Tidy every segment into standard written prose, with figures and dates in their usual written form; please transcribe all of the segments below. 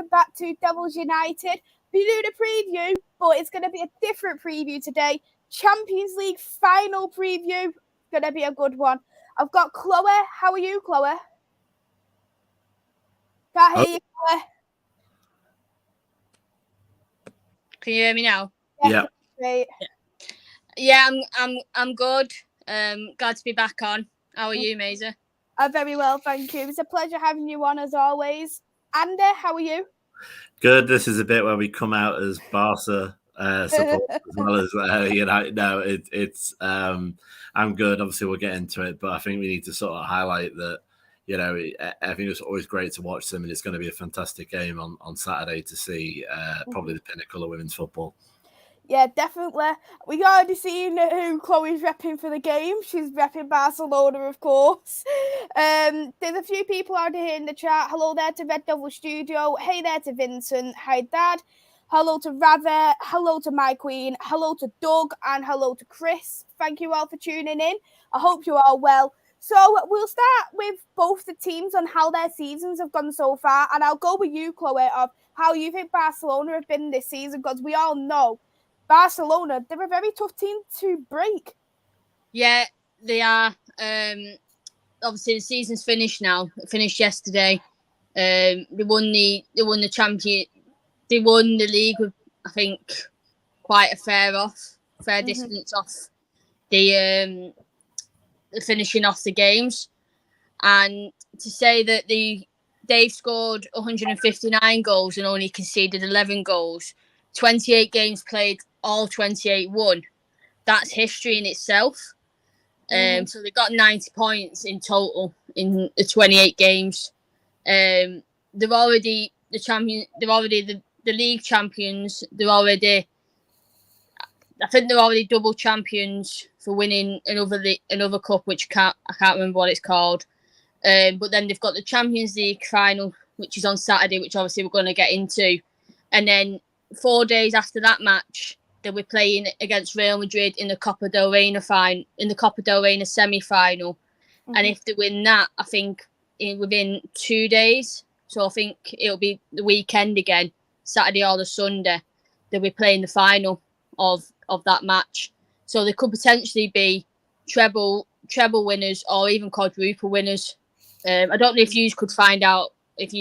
welcome back to Devils United. We're doing a preview, but it's going to be a different preview today. Champions League final preview. Going to be a good one. I've got Chloe. How are you, Chloe? Can't hear you, Chloe. Can you hear me now? Yeah. Great. Yeah, I'm good. Glad to be back on. How are you, Maisy? I'm very well, thank you. It's a pleasure having you on as always. Andy, how are you? Good. This is a bit where we come out as Barca support as well as I'm good. Obviously, we'll get into it, but I think we need to sort of highlight that. I think it's always great to watch them, and it's going to be a fantastic game on Saturday to see probably the pinnacle of women's football. Yeah, definitely. We already seen who Chloe's repping for the game. She's repping Barcelona, of course. There's a few people already here in the chat. Hello there to Red Devil Studio. Hey there to Vincent. Hi, Dad. Hello to Rather. Hello to My Queen. Hello to Doug. And hello to Chris. Thank you all for tuning in. I hope you are well. So we'll start with both the teams on how their seasons have gone so far. And I'll go with you, Chloe, of how you think Barcelona have been this season, because we all know Barcelona, they're a very tough team to break. Yeah, they are. Obviously, the season's finished now. It finished yesterday. They won the champion. They won the league with, I think, quite a fair distance off the finishing off the games. And to say that they've scored 159 goals and only conceded 11 goals, 28 games played, all 28 won. That's history in itself. So they got 90 points in total in the 28 games. They're already the champion. They're already the league champions. I think they're already double champions for winning another cup, which I can't remember what it's called. But then they've got the Champions League final, which is on Saturday, which obviously we're going to get into, and then 4 days after that match, they'll be playing against Real Madrid in the Copa del Reina semi-final. And if they win that, I think within 2 days, so I think it'll be the weekend again, Saturday or the Sunday, they'll be playing the final of that match. So they could potentially be treble winners or even quadruple winners. I don't know if you can find out if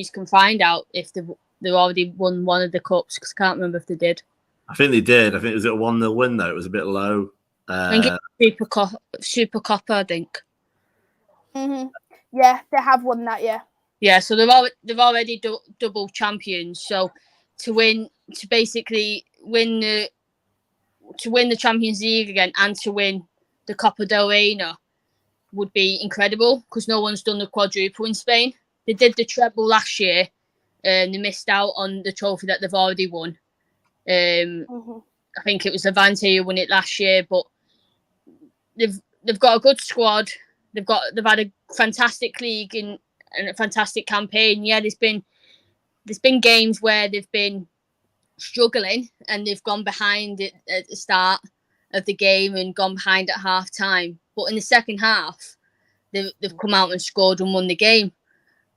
they've already won one of the cups, because I can't remember if they did. I think they did. I think it was a 1-0 win, though. It was a bit low. I think it's Super Copa, I think. Mm-hmm. Yeah, they have won that, yeah. Yeah, so they've already double champions. So to basically win the Champions League again and to win the Copa del Reina would be incredible, because no one's done the quadruple in Spain. They did the treble last year. They missed out on the trophy that they've already won. I think it was Levante who won it last year, but they've got a good squad. They've had a fantastic league and a fantastic campaign. Yeah, there's been games where they've been struggling and they've gone behind at the start of the game and gone behind at half time. But in the second half, they've come out and scored and won the game.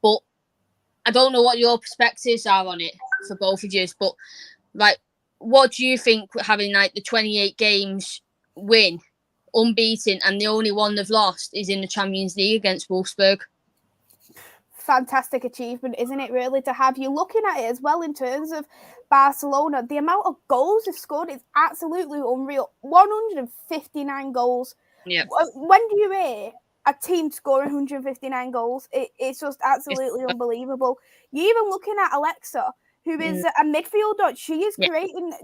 But I don't know what your perspectives are on it for both of you, but what do you think having the 28 games win, unbeaten, and the only one they've lost is in the Champions League against Wolfsburg? Fantastic achievement, isn't it, really, to have you looking at it as well in terms of Barcelona. The amount of goals they've scored is absolutely unreal. 159 goals. Yeah. When do you hear a team scoring 159 goals? It's just absolutely unbelievable. You're even looking at Alexa, who is a midfielder. She is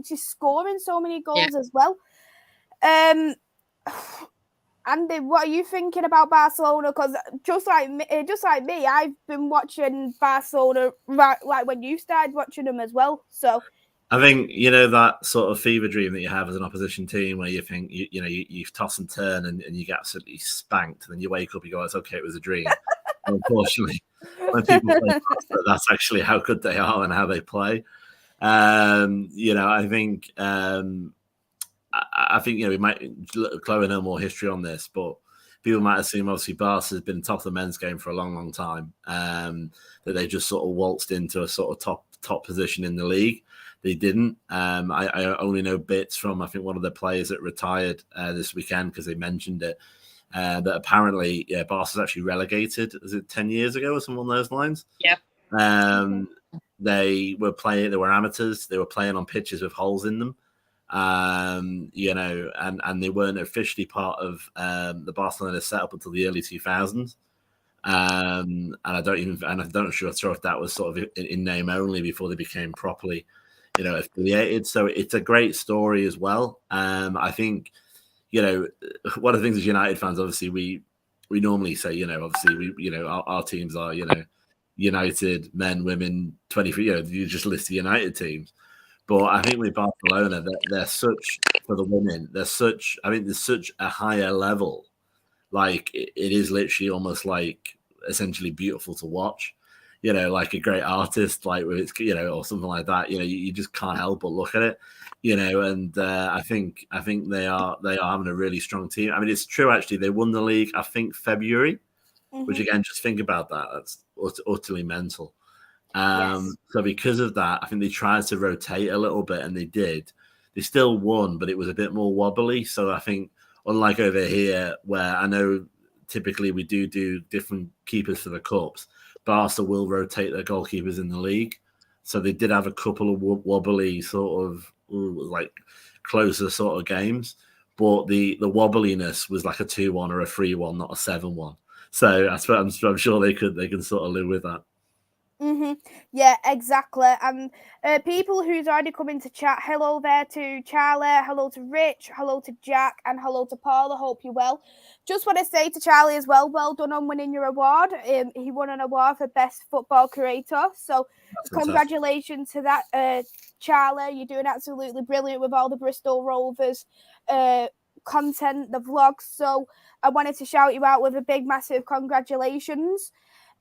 she's scoring so many goals as well. Andy, what are you thinking about Barcelona? Because just like me, I've been watching Barcelona like when you started watching them as well. So I think that sort of fever dream that you have as an opposition team, where you think you toss and turn and you get absolutely spanked, and then you wake up, you go, "It's okay, it was a dream." Unfortunately, when people play Barca, that's actually how good they are and how they play. I think. I think we might Chloe know more history on this, but people might assume obviously Barca has been top of the men's game for a long, long time. That they just sort of waltzed into a sort of top position in the league. They didn't. I only know bits from, I think, one of the players that retired this weekend because they mentioned it. That apparently, Barca's actually relegated. Is it 10 years ago or something along those lines? Yeah. They were amateurs. They were playing on pitches with holes in them. And they weren't officially part of the Barcelona setup until the early 2000s. And I'm not sure if that was sort of in name only before they became properly, affiliated. So it's a great story as well. I think, one of the things as United fans, obviously we normally say, obviously our teams are, United, men, women, 23, you just list the United teams. But I think with Barcelona, they're such, for the women, there's such a higher level. Like it is literally almost like essentially beautiful to watch, like a great artist, like it's, or something like that. You just can't help but look at it, and I think they are having a really strong team. I mean, it's true, actually, they won the league, I think, February, which again, just think about that. That's utterly mental. So because of that, I think they tried to rotate a little bit, and they did. They still won, but it was a bit more wobbly. So I think, unlike over here, where I know typically we do different keepers for the cups, Barca will rotate their goalkeepers in the league. So they did have a couple of wobbly sort of like closer sort of games, but the wobbliness was like a 2-1 or a 3-1, not a 7-1. So I'm sure they can sort of live with that. Yeah, exactly. And people who's already come into chat, hello there to Charlie, hello to Rich, hello to Jack, and hello to Paul. I hope you're well. Just want to say to Charlie as well done on winning your award. He won an award for Best Football Creator. So congratulations to that, Charlie. You're doing absolutely brilliant with all the Bristol Rovers content, the vlogs. So I wanted to shout you out with a big, massive congratulations.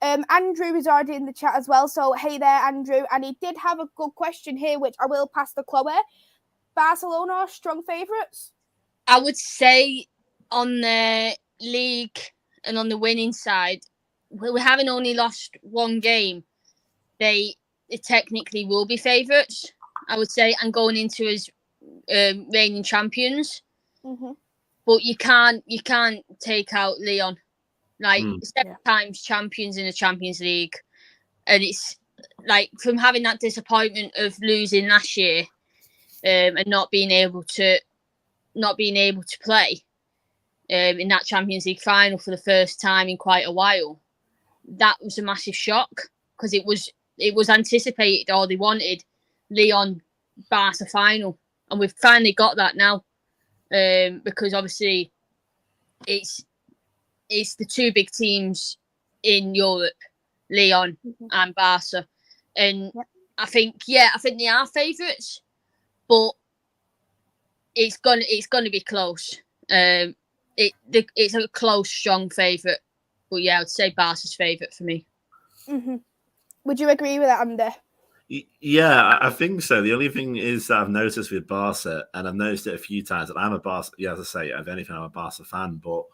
Andrew is already in the chat as well. So, hey there, Andrew. And he did have a good question here, which I will pass to Chloe. Barcelona are strong favourites? I would say on the league and on the winning side, we haven't only lost one game. They technically will be favourites, I would say, and going into as reigning champions. But you can't take out Lyon. Like 7 times champions in the Champions League, and it's like from having that disappointment of losing last year, and not being able to play in that Champions League final for the first time in quite a while. That was a massive shock because it was anticipated, or they wanted Lyon Barca final, and we've finally got that now, because obviously it's the two big teams in Europe, Lyon and Barca. And I think they are favourites, but it's gonna be close. It's a close, strong favourite. But yeah, I would say Barca's favourite for me. Would you agree with that, Andy? Yeah, I think so. The only thing is that I've noticed with Barca, and I've noticed it a few times, and I'm a Barca, as I say, if anything, I'm a Barca fan, but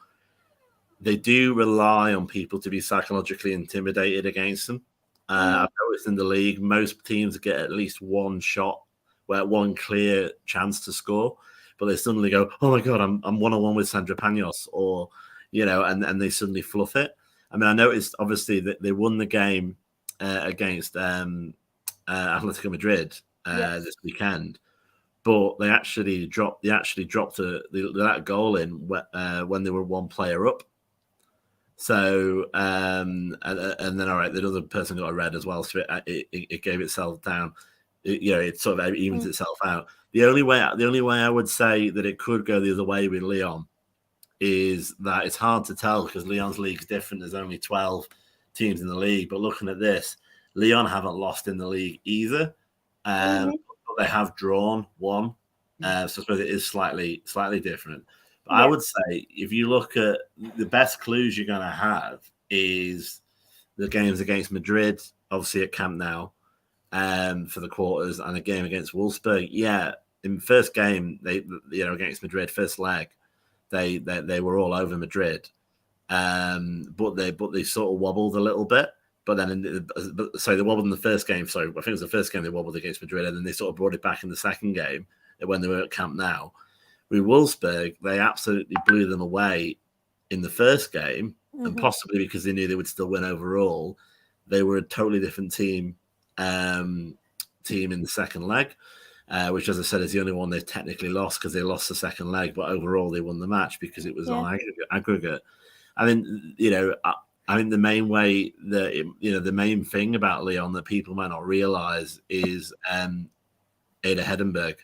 they do rely on people to be psychologically intimidated against them. I've noticed in the league, most teams get at least one shot, one clear chance to score, but they suddenly go, "Oh my god, I'm 1-on-1 with Sandra Panos," or and they suddenly fluff it. I mean, I noticed obviously that they won the game against Atletico Madrid this weekend, but they actually dropped that goal in when they were one player up. So and then all right, the other person got a red as well, so it gave itself down. It sort of evens itself out. The only way I would say that it could go the other way with Lyon is that it's hard to tell because Lyon's league's different. There's only 12 teams in the league, but looking at this, Lyon haven't lost in the league either. But they have drawn one, so I suppose it is slightly different. But I would say if you look at the best clues you're going to have is the games against Madrid, obviously at Camp Nou, for the quarters, and a game against Wolfsburg. Yeah, in the first game they against Madrid, first leg, they were all over Madrid, but they sort of wobbled a little bit. but then, they wobbled in the first game. So I think it was the first game they wobbled against Madrid, and then they sort of brought it back in the second game when they were at Camp Nou. With Wolfsburg, they absolutely blew them away in the first game, and possibly because they knew they would still win overall. They were a totally different team in the second leg, which, as I said, is the only one they've technically lost because they lost the second leg, but overall they won the match because it was on aggregate. I mean, I think the main way that the main thing about Lyon that people might not realize is Ada Hedenberg,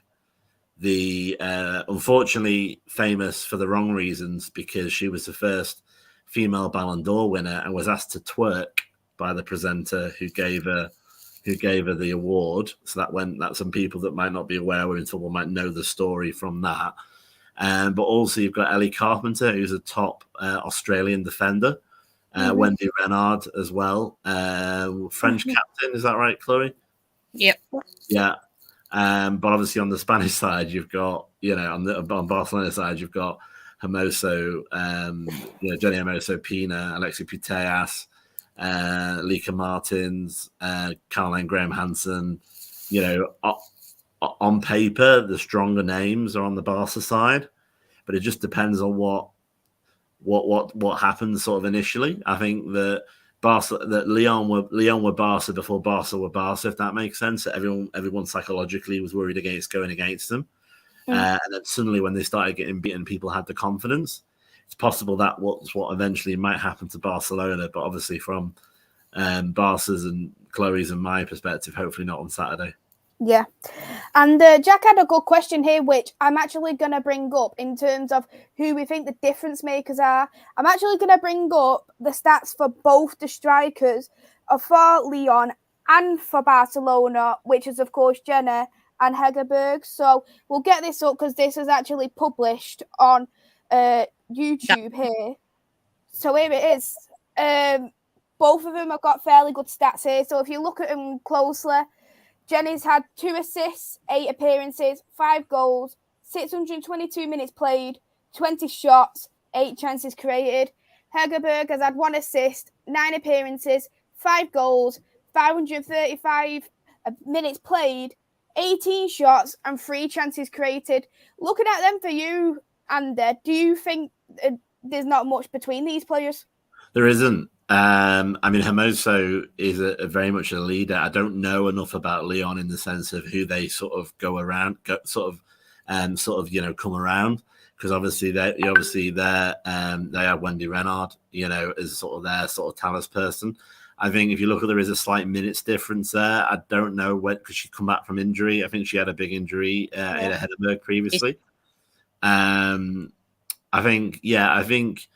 the unfortunately famous for the wrong reasons because she was the first female Ballon d'Or winner and was asked to twerk by the presenter who gave her the award. So that's some people that might not be aware of until one might know the story from that. But also you've got Ellie Carpenter, who's a top Australian defender. Wendy Renard as well. French captain, is that right, Chloe? Yep. Yeah. But obviously on the Spanish side, you've got, on Barcelona side, you've got Hermoso, Jenny Hermoso, Pina, Alexia Putellas, Lika Martins, Caroline Graham-Hansen. On paper, the stronger names are on the Barca side, but it just depends on what happens sort of initially. I think that Lyon were Barca before Barca were Barca, if that makes sense. Everyone psychologically was worried against going against them. And then suddenly when they started getting beaten, people had the confidence. It's possible that what's what eventually might happen to Barcelona, but obviously from Barca's and Chloe's and my perspective, hopefully not on Saturday. Yeah. And Jack had a good question here, which I'm actually going to bring up in terms of who we think the difference makers are. I'm actually going to bring up the stats for both the strikers for Lyon and for Barcelona, which is, of course, Jenna and Hegerberg. So we'll get this up because this is actually published on YouTube here. So here it is. Both of them have got fairly good stats here. So if you look at them closely, Jenny's had 2 assists, 8 appearances, 5 goals, 622 minutes played, 20 shots, 8 chances created. Hegerberg has had 1 assist, 9 appearances, 5 goals, 535 minutes played, 18 shots, and 3 chances created. Looking at them for you, Ander, do you think there's not much between these players? There isn't. I mean, Hermoso is a very much a leader. I don't know enough about Lyon in the sense of who they sort of come around, because obviously they have Wendy Renard, as sort of their sort of talent person. I think if you look at there is a slight minutes difference there. I don't know when because she's come back from injury. I think she had a big injury in a Hedenberg previously. I think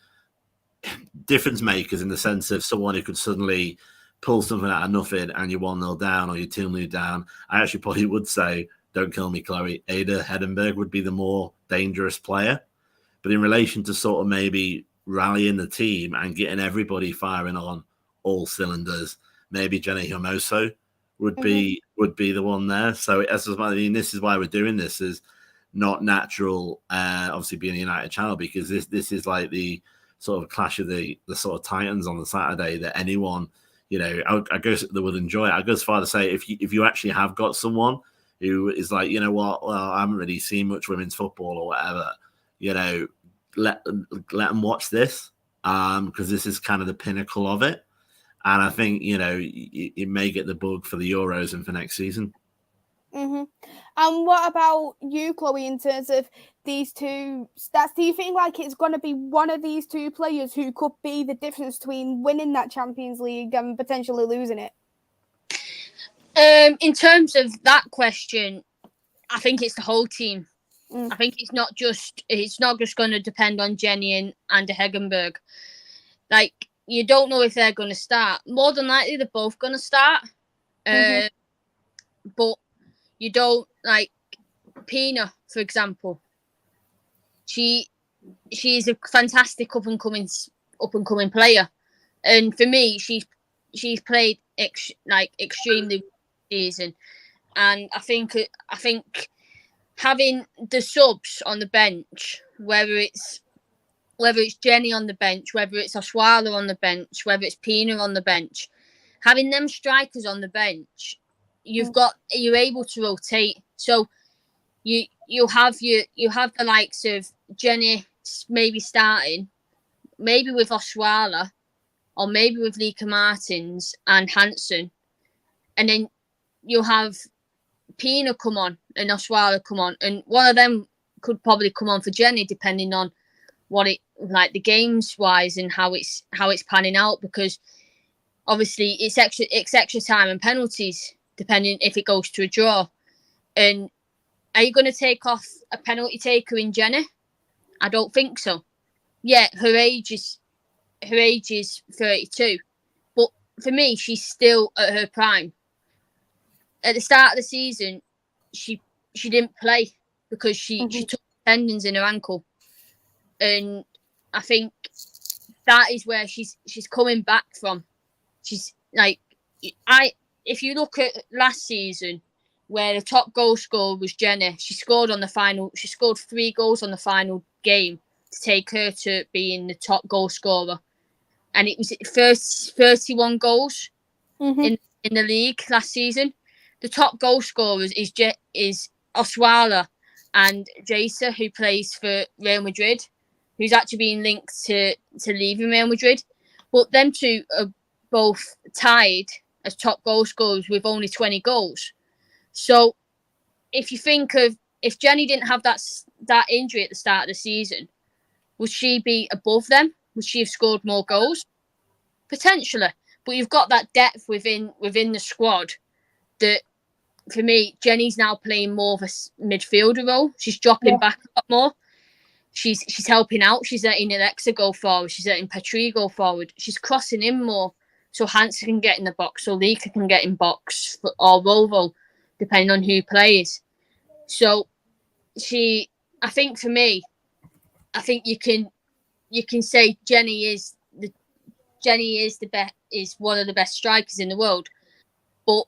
difference makers in the sense of someone who could suddenly pull something out of nothing and you're 1-0 down or you're 2-0 down. I actually probably would say, don't kill me, Chloe, Ada Hedenberg would be the more dangerous player. But in relation to sort of maybe rallying the team and getting everybody firing on all cylinders, maybe Jenny Hermoso would be the one there. So this is why we're doing this, is not natural, obviously being a United channel, because this is like the sort of clash of the sort of titans on the Saturday that anyone, I guess they would enjoy it. I go as far to say if you actually have got someone who is like, I haven't really seen much women's football or whatever, let them watch this, because this is kind of the pinnacle of it. And I think, it may get the bug for the Euros and for next season. Mm-hmm. And what about you, Chloe, in terms of these two stats? Do you think like it's going to be one of these two players who could be the difference between winning that Champions League and potentially losing it? In terms of that question, I think it's the whole team. I think it's not just going to depend on Jenny and Hegenberg. Like, you don't know if they're going to start. More than likely, they're both going to start. But you don't, like Pina, for example. She's a fantastic up and coming player, and for me, she's played extremely season, and I think having the subs on the bench, whether it's Jenny on the bench, whether it's Oswala on the bench, whether it's Pina on the bench, having them strikers on the bench, you're able to rotate. So you have the likes of Jenny maybe starting, maybe with Oswala, or maybe with Lika Martins and Hansen, and then you'll have Pina come on and Oswala come on, and one of them could probably come on for Jenny, depending on what it like the games wise and how it's panning out, because obviously it's extra time and penalties depending if it goes to a draw. And are you going to take off a penalty taker in Jenny? I don't think so. Yeah, her age is 32, but for me, she's still at her prime. At the start of the season, she didn't play because she took tendons in her ankle, and I think that is where she's coming back from. She's like, if you look at last season, where the top goal scorer was Jenny, she scored 3 goals on the final game to take her to being the top goal scorer, and it was first 31 goals in the league last season. The top goal scorers is Oswala and Jasa, who plays for Real Madrid, who's actually been linked to leaving Real Madrid. But them two are both tied as top goal scorers with only 20 goals. So if you think of, if Jenny didn't have that injury at the start of the season, would she be above them? Would she have scored more goals? Potentially. But you've got that depth within the squad that, for me, Jenny's now playing more of a midfielder role. She's dropping back a lot more. She's helping out. She's letting Alexa go forward. She's letting Petrie go forward. She's crossing in more, so Hansen can get in the box, so Lika can get in box, or Rovo, depending on who plays. So I think for me, I think you can say Jenny is one of the best strikers in the world, but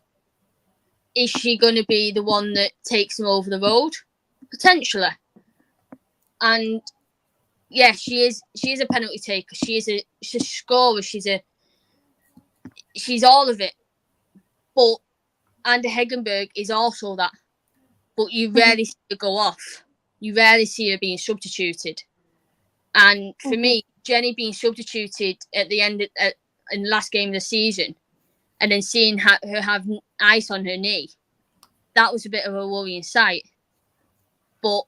is she going to be the one that takes them over the road? Potentially. And yeah, she is a penalty taker. She's a scorer. She's all of it. But Andy Hegenberg is also that. But you rarely see her go off. You rarely see her being substituted. And for me, Jenny being substituted at the end in the last game of the season, and then seeing her have ice on her knee, that was a bit of a worrying sight. But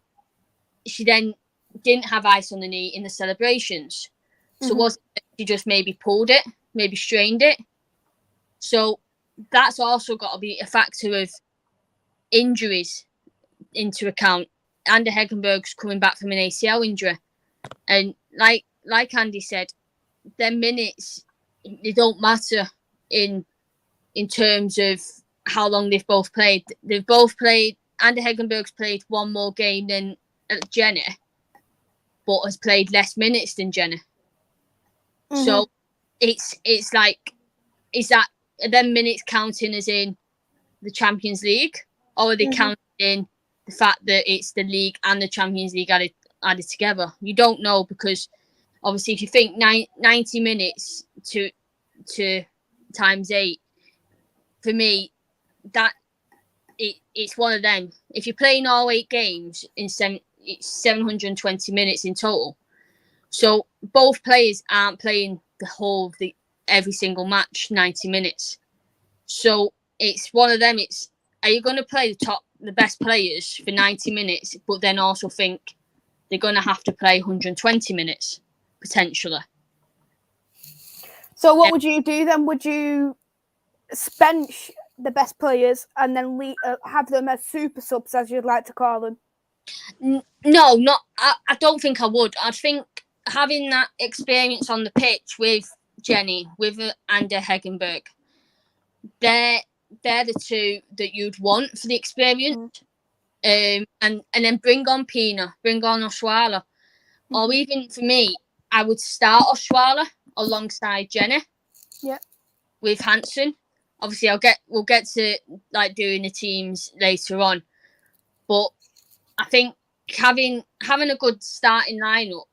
she then didn't have ice on the knee in the celebrations. So wasn't it, she just maybe pulled it, maybe strained it. So that's also got to be a factor of injuries into account. Andy Hegenberg's coming back from an ACL injury. And like Andy said, their minutes, they don't matter in terms of how long they've both played. They've both played. Andy Hegenberg's played one more game than Jenny, but has played less minutes than Jenny. So it's like, is that, are them minutes counting as in the Champions League, or are they counting in the fact that it's the league and the Champions League added together? You don't know, because obviously if you think 90 minutes to times 8, for me, that it's one of them. If you're playing all 8 games it's 720 minutes in total. So both players aren't playing the whole of every single match 90 minutes. So it's one of them. It's, are you going to play the best players for 90 minutes, but then also think they're going to have to play 120 minutes potentially? So what would you do then? Would you bench the best players and then have them as super subs, as you'd like to call them? No, not. I don't think I would. I think having that experience on the pitch with Jenny, with Andy Hegenberg, they're the two that you'd want for the experience. And then bring on Pina, bring on Oswala. Or even for me, I would start Oswala alongside Jenny. Yeah. With Hansen. Obviously we'll get to like doing the teams later on. But I think having a good starting lineup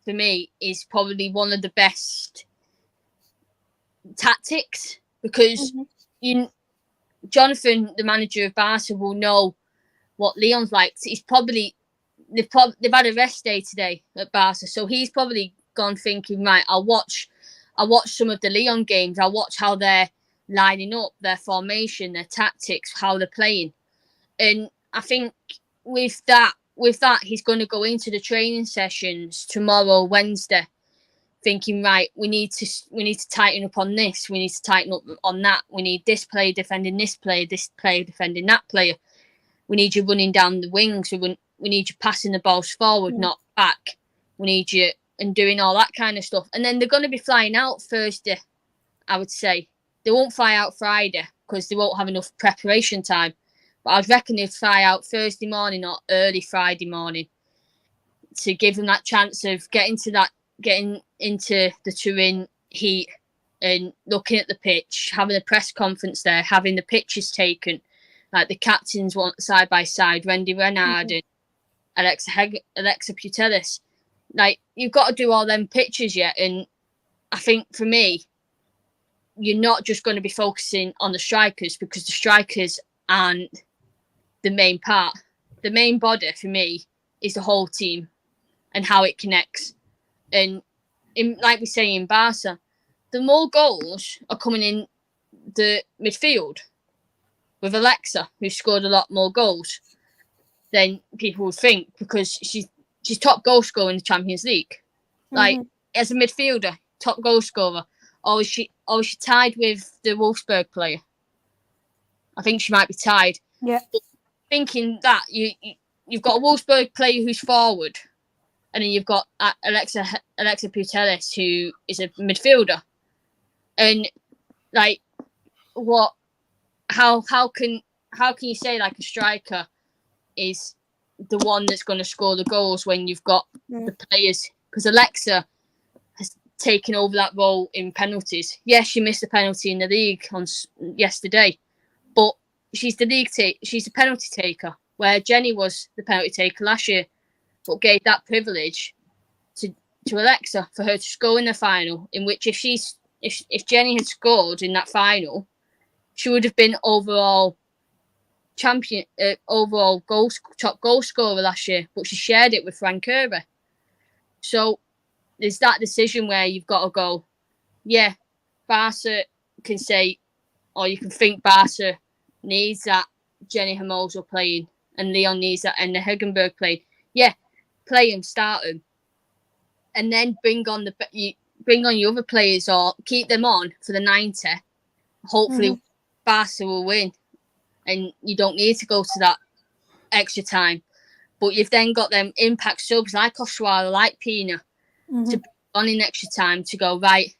for me is probably one of the best tactics because Jonathan, the manager of Barca, will know what Lyon's like. They've had a rest day today at Barca, so he's probably gone thinking, right, I'll watch some of the Lyon games. I'll watch how they're lining up, their formation, their tactics, how they're playing. And I think with that, he's going to go into the training sessions tomorrow, Wednesday, thinking, right, we need to tighten up on this. We need to tighten up on that. We need this player defending this player defending that player. We need you running down the wings. We need you passing the balls forward, not back. We need you and doing all that kind of stuff. And then they're going to be flying out Thursday, I would say. They won't fly out Friday because they won't have enough preparation time. But I'd reckon they'd fly out Thursday morning or early Friday morning to give them that chance of getting into the Turin heat and looking at the pitch, having a press conference there, having the pictures taken, like the captains want side by side, Wendy Renard and Alexa Putellas. Like, you've got to do all them pictures yet. And I think for me, you're not just going to be focusing on the strikers, because the strikers aren't the main part. The main body for me is the whole team and how it connects. And like we say in Barca, the more goals are coming in the midfield with Alexa, who scored a lot more goals than people would think, because she's top goal scorer in the Champions League. Like, as a midfielder, top goal scorer. Or is she tied with the Wolfsburg player? I think she might be tied. Yeah. But thinking that you've got a Wolfsburg player who's forward, and then you've got Alexa Putellas, who is a midfielder. And like, how can you say like a striker is the one that's going to score the goals when you've got the players? Because Alexa has taken over that role in penalties. Yes, she missed a penalty in the league on yesterday, but she's the penalty taker, where Jenny was the penalty taker last year, but gave that privilege to Alexa for her to score in the final. In which, if Jenny had scored in that final, she would have been overall champion, top goal scorer last year. But she shared it with Frank Kirby. So there's that decision where you've got to go, yeah, Barca can say, or you can think Barca needs that Jenny Hermoso playing, and Lyon needs that Anna Hegenberg playing. Yeah, play them, start them, and then bring on your other players, or keep them on for the 90. Hopefully, Barca will win, and you don't need to go to that extra time. But you've then got them impact subs like Oswala, like Pina, to be on in extra time to go, right,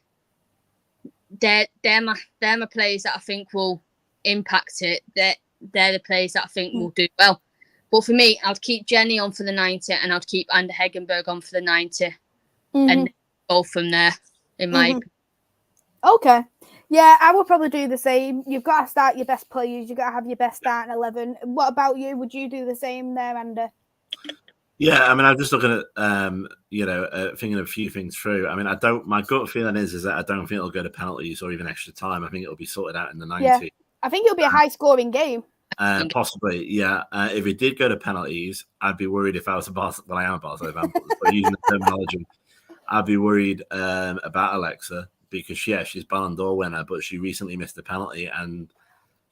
they're my players that I think will impact it. They're the players that I think will do well. But for me, I'd keep Jenny on for the 90, and I'd keep Anna Hegenberg on for the 90, and go from there, in my opinion. Okay. Yeah, I would probably do the same. You've got to start your best players. You've got to have your best starting 11. What about you? Would you do the same there, Andy? Yeah, I mean, I'm just looking at, thinking a few things through. I mean, my gut feeling is that I don't think it'll go to penalties or even extra time. I think it'll be sorted out in the 90. Yeah, I think it'll be a high-scoring game. Possibly, yeah. If it did go to penalties, I'd be worried if I was a Barcelona. Well, I am a Barcelona fan, but using the terminology, I'd be worried about Alexa, because she's Ballon d'Or winner, but she recently missed a penalty. And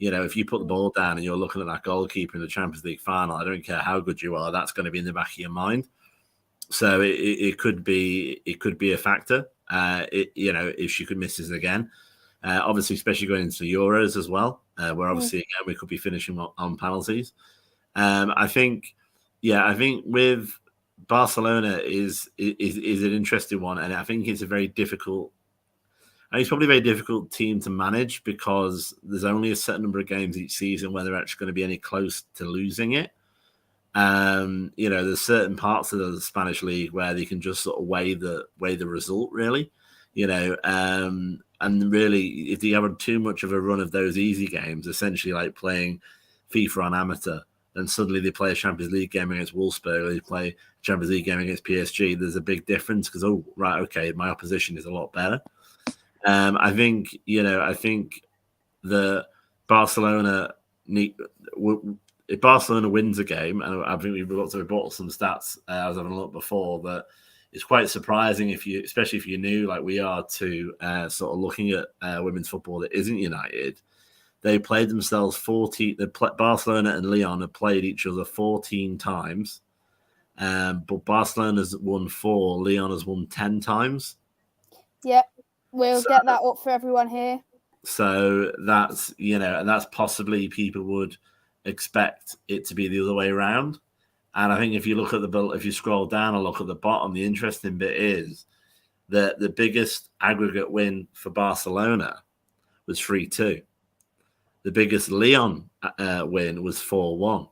if you put the ball down and you're looking at that goalkeeper in the Champions League final, I don't care how good you are, that's going to be in the back of your mind. So it could be a factor. If she could miss this again, obviously, especially going into Euros as well, where obviously again we could be finishing on penalties. I think with Barcelona is an interesting one, and I think it's a very difficult. And it's probably a very difficult team to manage, because there's only a certain number of games each season where they're actually going to be any close to losing it. There's certain parts of the Spanish league where they can just sort of weigh the result, really. And really, if they have too much of a run of those easy games, essentially like playing FIFA on amateur, then suddenly they play a Champions League game against Wolfsburg, or they play a Champions League game against PSG. There's a big difference, because my opposition is a lot better. I think that Barcelona if Barcelona wins a game, and I think we've brought some stats. I was having a look before that it's quite surprising especially if you're new like we are to sort of looking at women's football that isn't United. They played themselves 14. Barcelona and Lyon have played each other 14 times, but Barcelona's won 4. Lyon has won 10 times. Yep, we'll get that up for everyone here. So that's and that's possibly people would expect it to be the other way around. And I think if you look at if you scroll down and look at the bottom, the interesting bit is that the biggest aggregate win for Barcelona was 3-2. The biggest Lyon win was 4-1.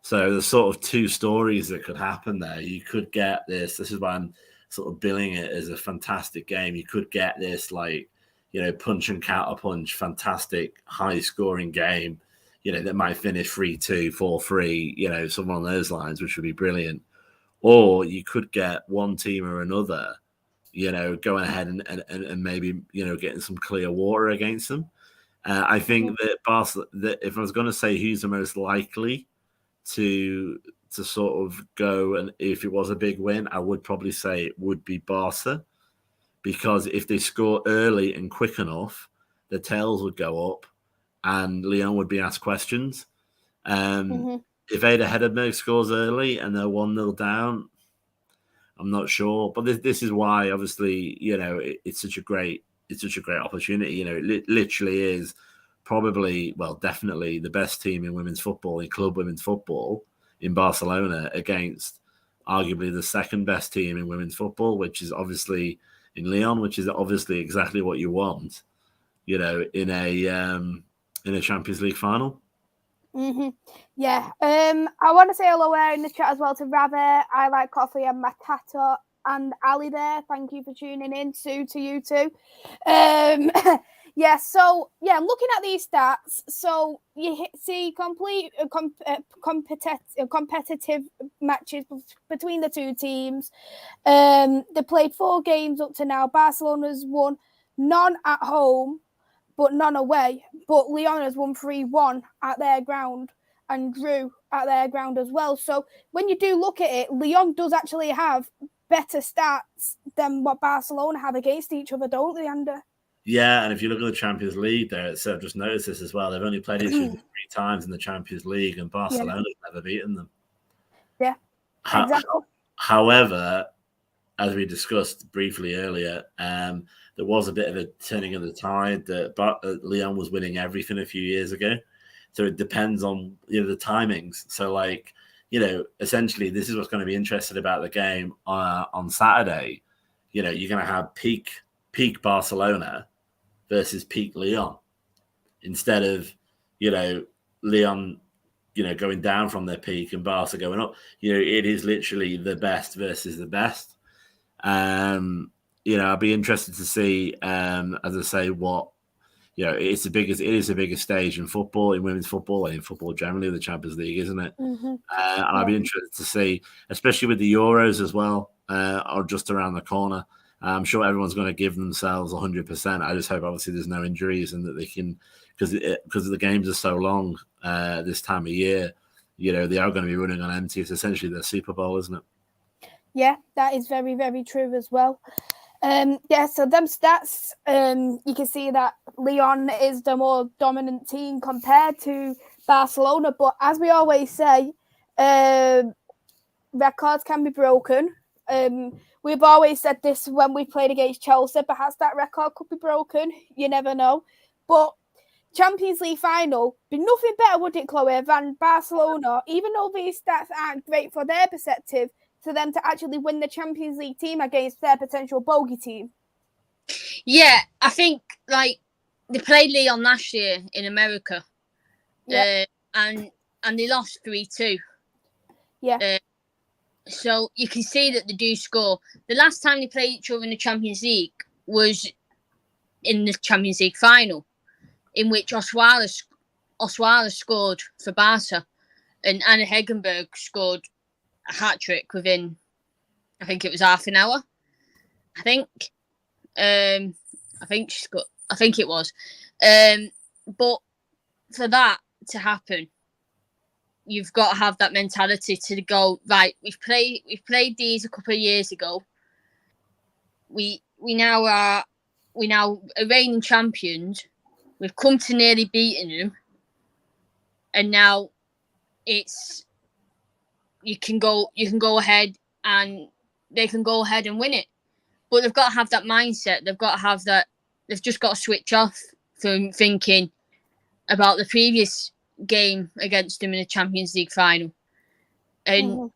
So there's sort of two stories that could happen there. You could get this is why I'm sort of billing it as a fantastic game. You could get this punch and counter punch, fantastic high scoring game, that might finish 3-2, 4-3, something on those lines, which would be brilliant. Or you could get one team or another, going ahead and maybe, getting some clear water against them. I think that if I was going to say who's the most likely to sort of go, and if it was a big win, I would probably say it would be Barca, because if they score early and quick enough, the tails would go up and Lyon would be asked questions. If Ada Hedenberg scores early and they're 1-0 down, I'm not sure. But this is why, obviously, it's such a great opportunity. It literally is probably, well, definitely the best team in women's football, in club women's football, in Barcelona, against arguably the second best team in women's football, which is obviously in Lyon, which is obviously exactly what you want, in a Champions League final. Yeah. I want to say hello in the chat as well to Ravi, I Like Coffee, and Matata and Ali there. Thank you for tuning in. Sue, to you too. Yeah, so looking at these stats, so you see complete competitive matches between the two teams. They played 4 games up to now. Barcelona's won none at home, but none away. But Lyon has won 3-1 at their ground and drew at their ground as well. So when you do look at it, Lyon does actually have better stats than what Barcelona have against each other, don't they, Ander? Yeah, and if you look at the Champions League there, so I've just noticed this as well. They've only played each other 3 times in the Champions League, and Barcelona's never beaten them. Yeah, exactly. However, as we discussed briefly earlier, there was a bit of a turning of the tide that Lyon was winning everything a few years ago. So it depends on the timings. So essentially, this is what's going to be interesting about the game on Saturday. You're going to have peak Barcelona versus peak Lyon, instead of Lyon going down from their peak and Barca going up. It is literally the best versus the best. I'd be interested to see, as I say, what it is the biggest stage in football, in women's football, and in football generally, the Champions League, isn't it? And I'd be interested to see, especially with the Euros as well, or just around the corner. I'm sure everyone's going to give themselves 100%. I just hope, obviously, there's no injuries and that they can, because the games are so long this time of year. They are going to be running on empty. It's essentially their Super Bowl, isn't it? Yeah, that is very, very true as well. So them stats, you can see that Lyon is the more dominant team compared to Barcelona. But as we always say, records can be broken. We've always said this when we played against Chelsea. Perhaps that record could be broken. You never know. But Champions League final, be nothing better, would it, Chloe, than Barcelona, even though these stats aren't great for their perspective, for them to actually win the Champions League team against their potential bogey team. Yeah, I think they played Lyon last year in America, and they lost 3-2. Yeah. So you can see that they do score. The last time they played each other in the Champions League was in the Champions League final, in which Oswala scored for Barca, and Anna Hegenberg scored a hat-trick within, I think it was half an hour. I think she scored. I think it was. But for that to happen, you've got to have that mentality to go, right, we've played these a couple of years ago. We now are reigning champions. We've come to nearly beating them, and now it's you can go ahead and they can go ahead and win it. But they've got to have that mindset. They've got to have that. They've just got to switch off from thinking about the previous game against them in the Champions League final. And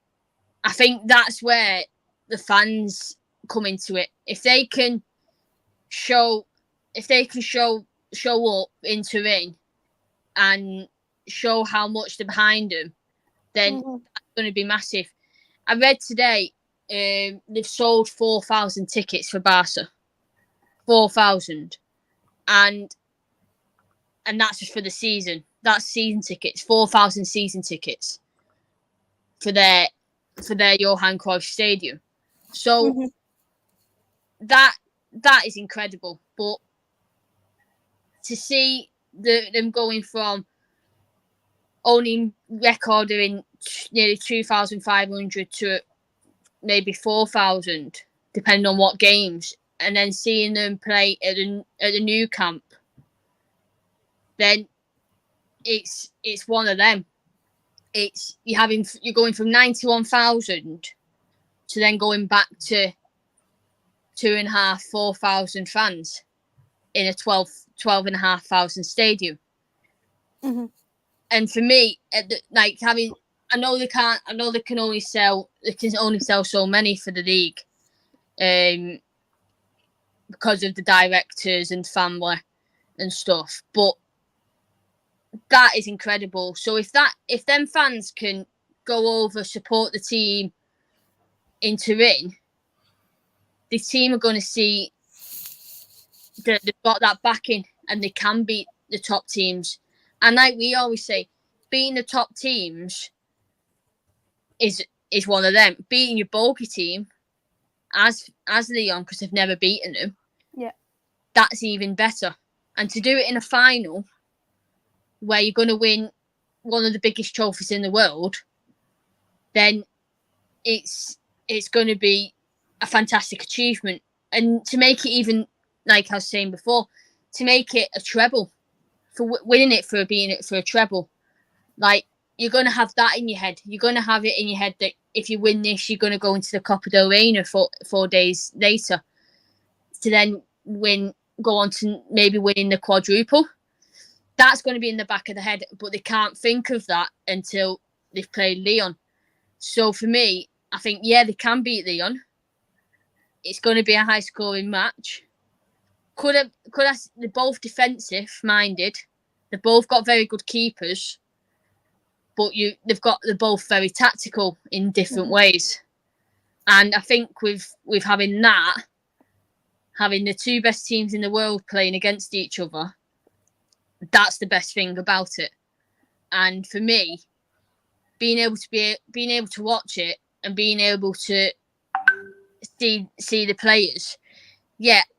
I think that's where the fans come into it. If they can show up into ring and show how much they're behind them, then that's going to be massive. I read today they've sold 4,000 tickets for Barca. 4,000. And that's just for the season. That's season tickets. 4,000 season tickets for their Johan Cruyff Stadium. So that is incredible. But to see them going from only recording nearly 2,500 to maybe 4,000, depending on what games, and then seeing them play at the new camp, then it's one of them. You're going from 91,000 to then going back to 2,500, 4,000 fans in a 12,500 stadium. And for me, I know they can only sell so many for the league, because of the directors and family and stuff. But that is incredible. So if them fans can go over, support the team in Turin, the team are going to see that they've got that backing and they can beat the top teams. And like we always say, beating the top teams is one of them. Beating your bogey team, as Lyon, because they've never beaten them, that's even better. And to do it in a final where you're going to win one of the biggest trophies in the world, then it's going to be a fantastic achievement. And to make it even, like I was saying before, to make it a treble, for winning it, for being it for a treble, like, you're going to have that in your head. You're going to have it in your head that if you win this, you're going to go into the Copa del Rey 4 days later to then go on to maybe winning the quadruple. That's going to be in the back of the head, but they can't think of that until they've played Lyon. So for me, I think, they can beat Lyon. It's going to be a high-scoring match. They're both defensive-minded. They've both got very good keepers, but they're both very tactical in different ways. And I think with having the two best teams in the world playing against each other, that's the best thing about it. And for me, being able to watch it and being able to see the players,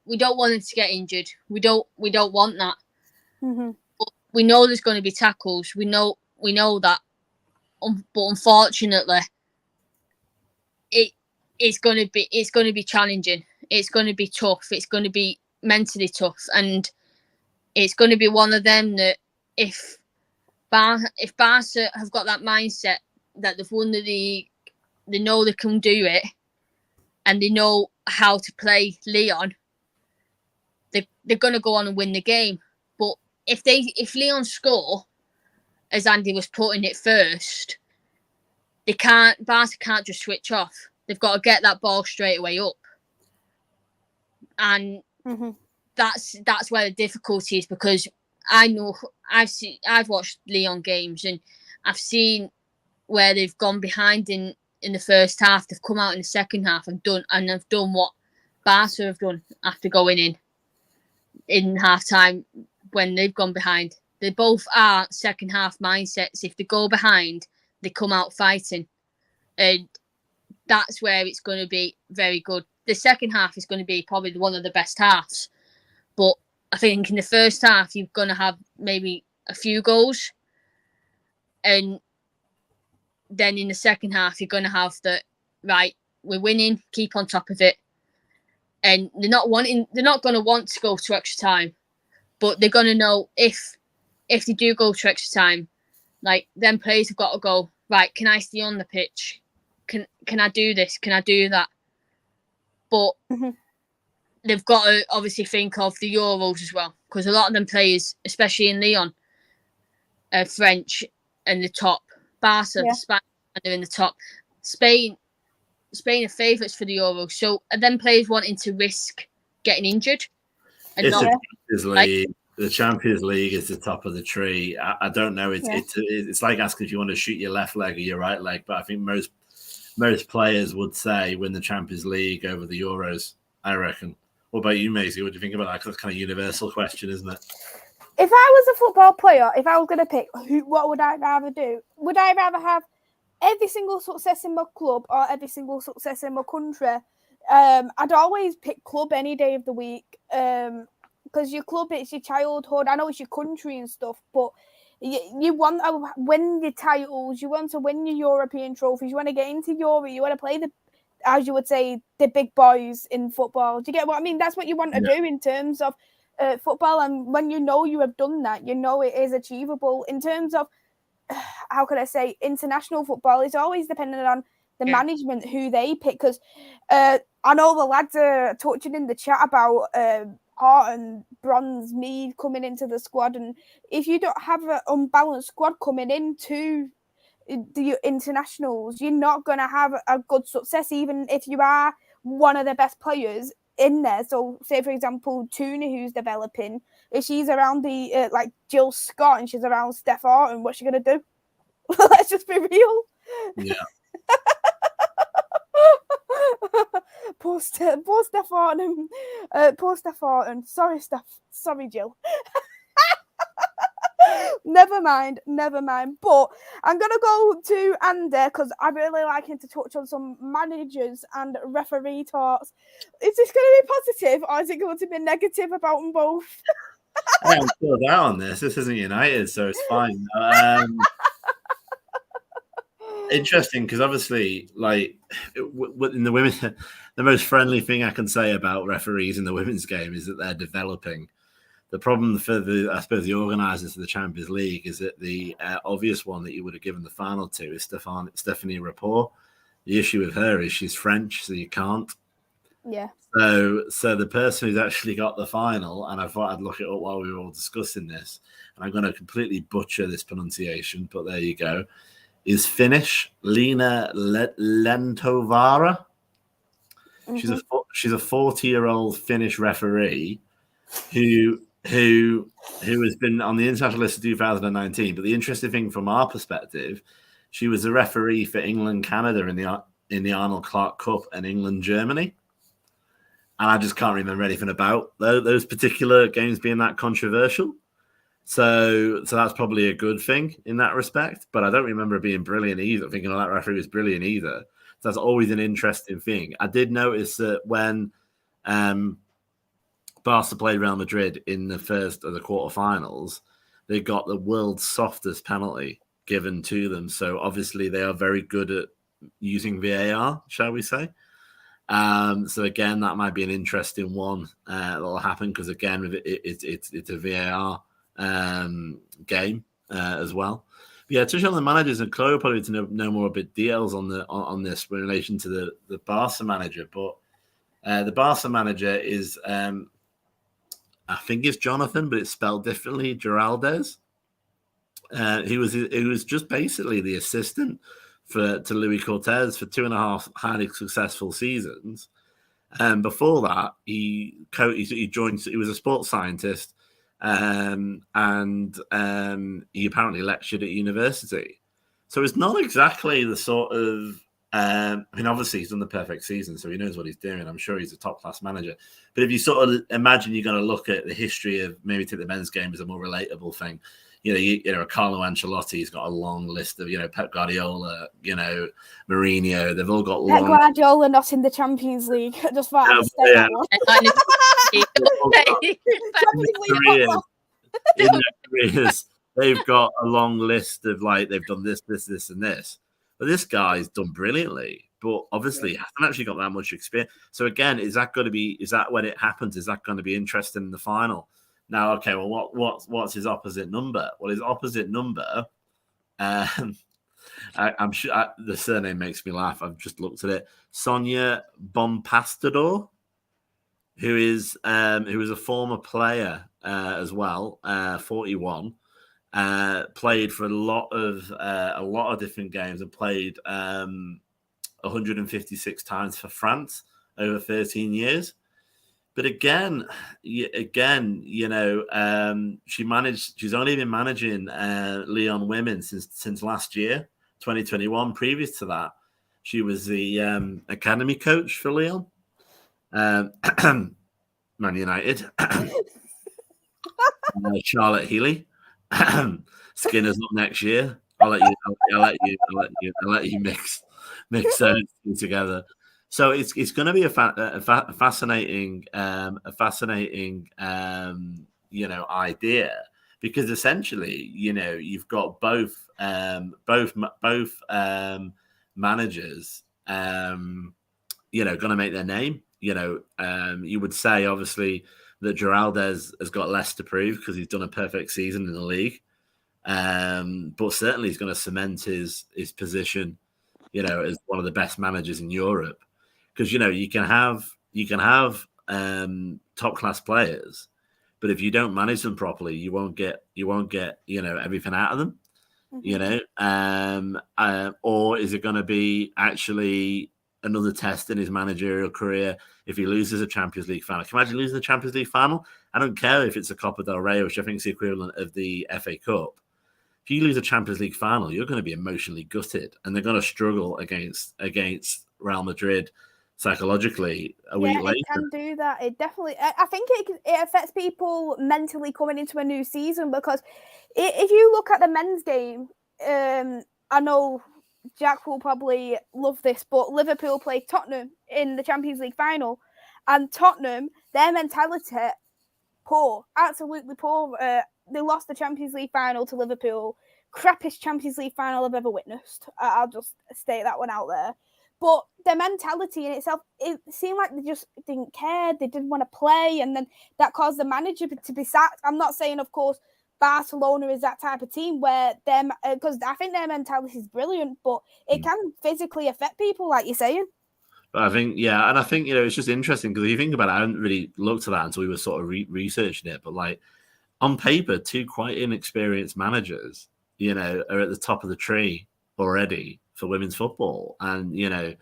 we don't want them to get injured. We don't want that. But we know there's going to be tackles. We know that. But unfortunately, it's going to be challenging. It's going to be tough. It's going to be mentally tough, and it's going to be one of them that if Barca have got that mindset that they've won the league, they know they can do it, and they know how to play Lyon, they're going to go on and win the game. But if Lyon score, as Andy was putting it first, Barca can't just switch off. They've got to get that ball straight away up. And that's where the difficulty is, because I know I've watched Lyon games and I've seen where they've gone behind in the first half. They've come out in the second half and have done what Barca have done after going in half time when they've gone behind. They both are second half mindsets. If they go behind, they come out fighting. And that's where it's going to be very good. The second half is going to be probably one of the best halves. But I think in the first half you're going to have maybe a few goals, and then in the second half you're going to have the right. We're winning. Keep on top of it, and they're not going to want to go to extra time, but they're going to know if they do go to extra time, like them players have got to go right. Can I stay on the pitch? Can I do this? Can I do that? But they've got to obviously think of the Euros as well, because a lot of them players, especially in Lyon, are French and the top. Barca, Spain, and they're in the top. Spain are favourites for the Euros. So are them players wanting to risk getting injured? And it's the Champions League. The Champions League is the top of the tree. I don't know. It's like asking if you want to shoot your left leg or your right leg, but I think most players would say win the Champions League over the Euros, I reckon. What about you, Maisy? What do you think about that? 'Cause that's kind of a universal question, isn't it? If I was a football player, if I was going to pick, what would I rather do? Would I rather have every single success in my club or every single success in my country? I'd always pick club any day of the week, because your club, it's your childhood. I know it's your country and stuff, but you want to win your titles. You want to win your European trophies. You want to get into Euro. You want to play as you would say, the big boys in football. Do you get what I mean? That's what you want to do in terms of football. And when you know you have done that, you know it is achievable. In terms of, how could I say, international football, it's always dependent on the management, who they pick. Because I know the lads are touching in the chat about Hart and Bronze Mead coming into the squad. And if you don't have an unbalanced squad coming into the internationals, you're not going to have a good success, even if you are one of the best players in there. So say, for example, Tuna, who's developing, if she's around the like Jill Scott and she's around Steph Orton, what's she going to do? Let's just be real. Yeah. Poor Steph Orton. Poor Steph Orton. Sorry, Steph. Sorry, Jill. Never mind. But I'm going to go to Andy, because I really like him to touch on some managers and referee talks. Is this going to be positive, or is it going to be negative about them both? I'm still down on this. This isn't United, so it's fine. Interesting, because obviously, like in the women, the most friendly thing I can say about referees in the women's game is that they're developing. The problem for I suppose the organisers of the Champions League is that the obvious one that you would have given the final to is Stephanie Rapport. The issue with her is she's French, so you can't. Yeah. So the person who's actually got the final, and I thought I'd look it up while we were all discussing this, and I'm going to completely butcher this pronunciation, but there you go, is Finnish, Lena Lentovara. Mm-hmm. She's a 40-year-old Finnish referee who has been on the international list of 2019. But the interesting thing from our perspective, she was a referee for England, Canada in the Arnold Clark Cup, and England, Germany. And I just can't remember anything about those particular games being that controversial. So that's probably a good thing in that respect. But I don't remember it being brilliant either. Thinking that referee was brilliant either. So that's always an interesting thing. I did notice that when Barca played Real Madrid in the first of the quarterfinals, they got the world's softest penalty given to them. So obviously they are very good at using VAR, shall we say. So again, that might be an interesting one that'll happen, because again, it's a VAR game as well. But yeah, touch on the managers, and Chloe probably to know more about details on this in relation to the Barca manager. But the Barca manager is I think it's Jonathan, but it's spelled differently, Geraldez. He was just basically the assistant to Luis Cortez for 2.5 highly successful seasons. And before that, he joined. He was a sports scientist, and he apparently lectured at university. So it's not exactly the sort of. I mean, obviously he's done the perfect season, so he knows what he's doing. I'm sure he's a top-class manager. But if you sort of imagine you're going to look at the history of, maybe take the men's game as a more relatable thing, Carlo Ancelotti's got a long list of, Pep Guardiola, Mourinho. They've all got Pep Guardiola not in the Champions League. I just thought I'd stay that one. In their careers, they've got a long list of they've done this, and this. But this guy's done brilliantly, but obviously hasn't actually got that much experience. So again, is that when it happens? Is that going to be interesting in the final? Now, okay, well, what's his opposite number? Well, his opposite number, I'm sure the surname makes me laugh. I've just looked at it. Sonia Bompastador, who is a former player as well, 41, played for a lot of different games and played 156 times for France over 13 years. But again, she's only been managing Lyon Women since last year, 2021. Previous to that, she was the academy coach for Lyon, Man United. Charlotte Healy, Skinner's up next year. I'll let you mix those two together. So it's going to be a fascinating idea, because essentially, you've got both managers, going to make their name. You would say obviously that Geraldez has got less to prove because he's done a perfect season in the league, but certainly he's going to cement his position, as one of the best managers in Europe. Because you can have top class players, but if you don't manage them properly, you won't get everything out of them. Or is it going to be actually another test in his managerial career if he loses a Champions League final? Can you imagine losing the Champions League final? I don't care if it's a Copa del Rey, which I think is the equivalent of the FA Cup. If you lose a Champions League final, you're going to be emotionally gutted, and they're going to struggle against Real Madrid psychologically a week later. It can do that. It definitely. I think it affects people mentally coming into a new season, because if you look at the men's game, I know Jack will probably love this, but Liverpool played Tottenham in the Champions League final, and Tottenham, their mentality, poor, absolutely poor. They lost the Champions League final to Liverpool. Crappiest Champions League final I've ever witnessed. I'll just state that one out there. But their mentality in itself, it seemed like they just didn't care. They didn't want to play, and then that caused the manager to be sacked. I'm not saying, of course, Barcelona is that type of team where them, because I think their mentality is brilliant, but it can physically affect people, like you're saying. But I think, it's just interesting because if you think about it, I hadn't really looked at that until we were sort of researching it. But on paper, two quite inexperienced managers, are at the top of the tree already for women's football. And, I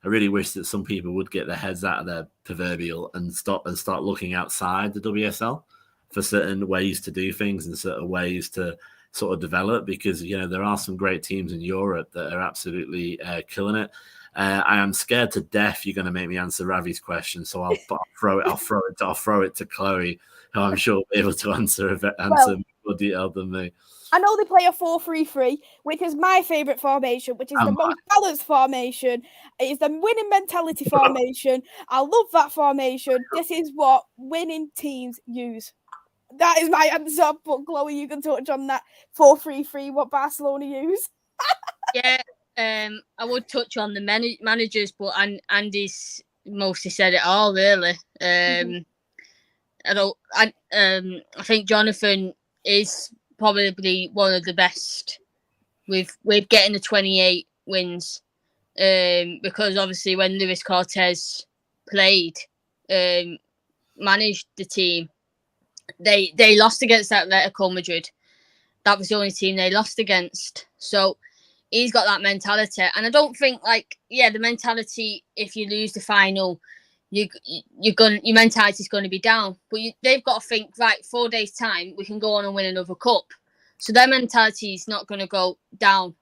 really wish that some people would get their heads out of their proverbial and start looking outside the WSL for certain ways to do things and certain ways to sort of develop, because, there are some great teams in Europe that are absolutely killing it. I am scared to death you're going to make me answer Ravi's question, so I'll throw it to Chloe, who I'm sure will be able to answer more detailed than me. I know they play a 4-3-3, which is my favourite formation, which is the most balanced formation. It is the winning mentality formation. I love that formation. This is what winning teams use. That is my answer. But Chloe, you can touch on that 4-3-3, what Barcelona use. Yeah, I would touch on the managers, but Andy's mostly said it all, really. I think Jonathan is probably one of the best with getting the 28 wins, because obviously when Luis Cortez played, managed the team, they lost against Atletico Madrid. That was the only team they lost against. So he's got that mentality, and I don't think the mentality, if you lose the final, your mentality is going to be down. But they've got to think, right, 4 days time we can go on and win another cup. So their mentality is not going to go down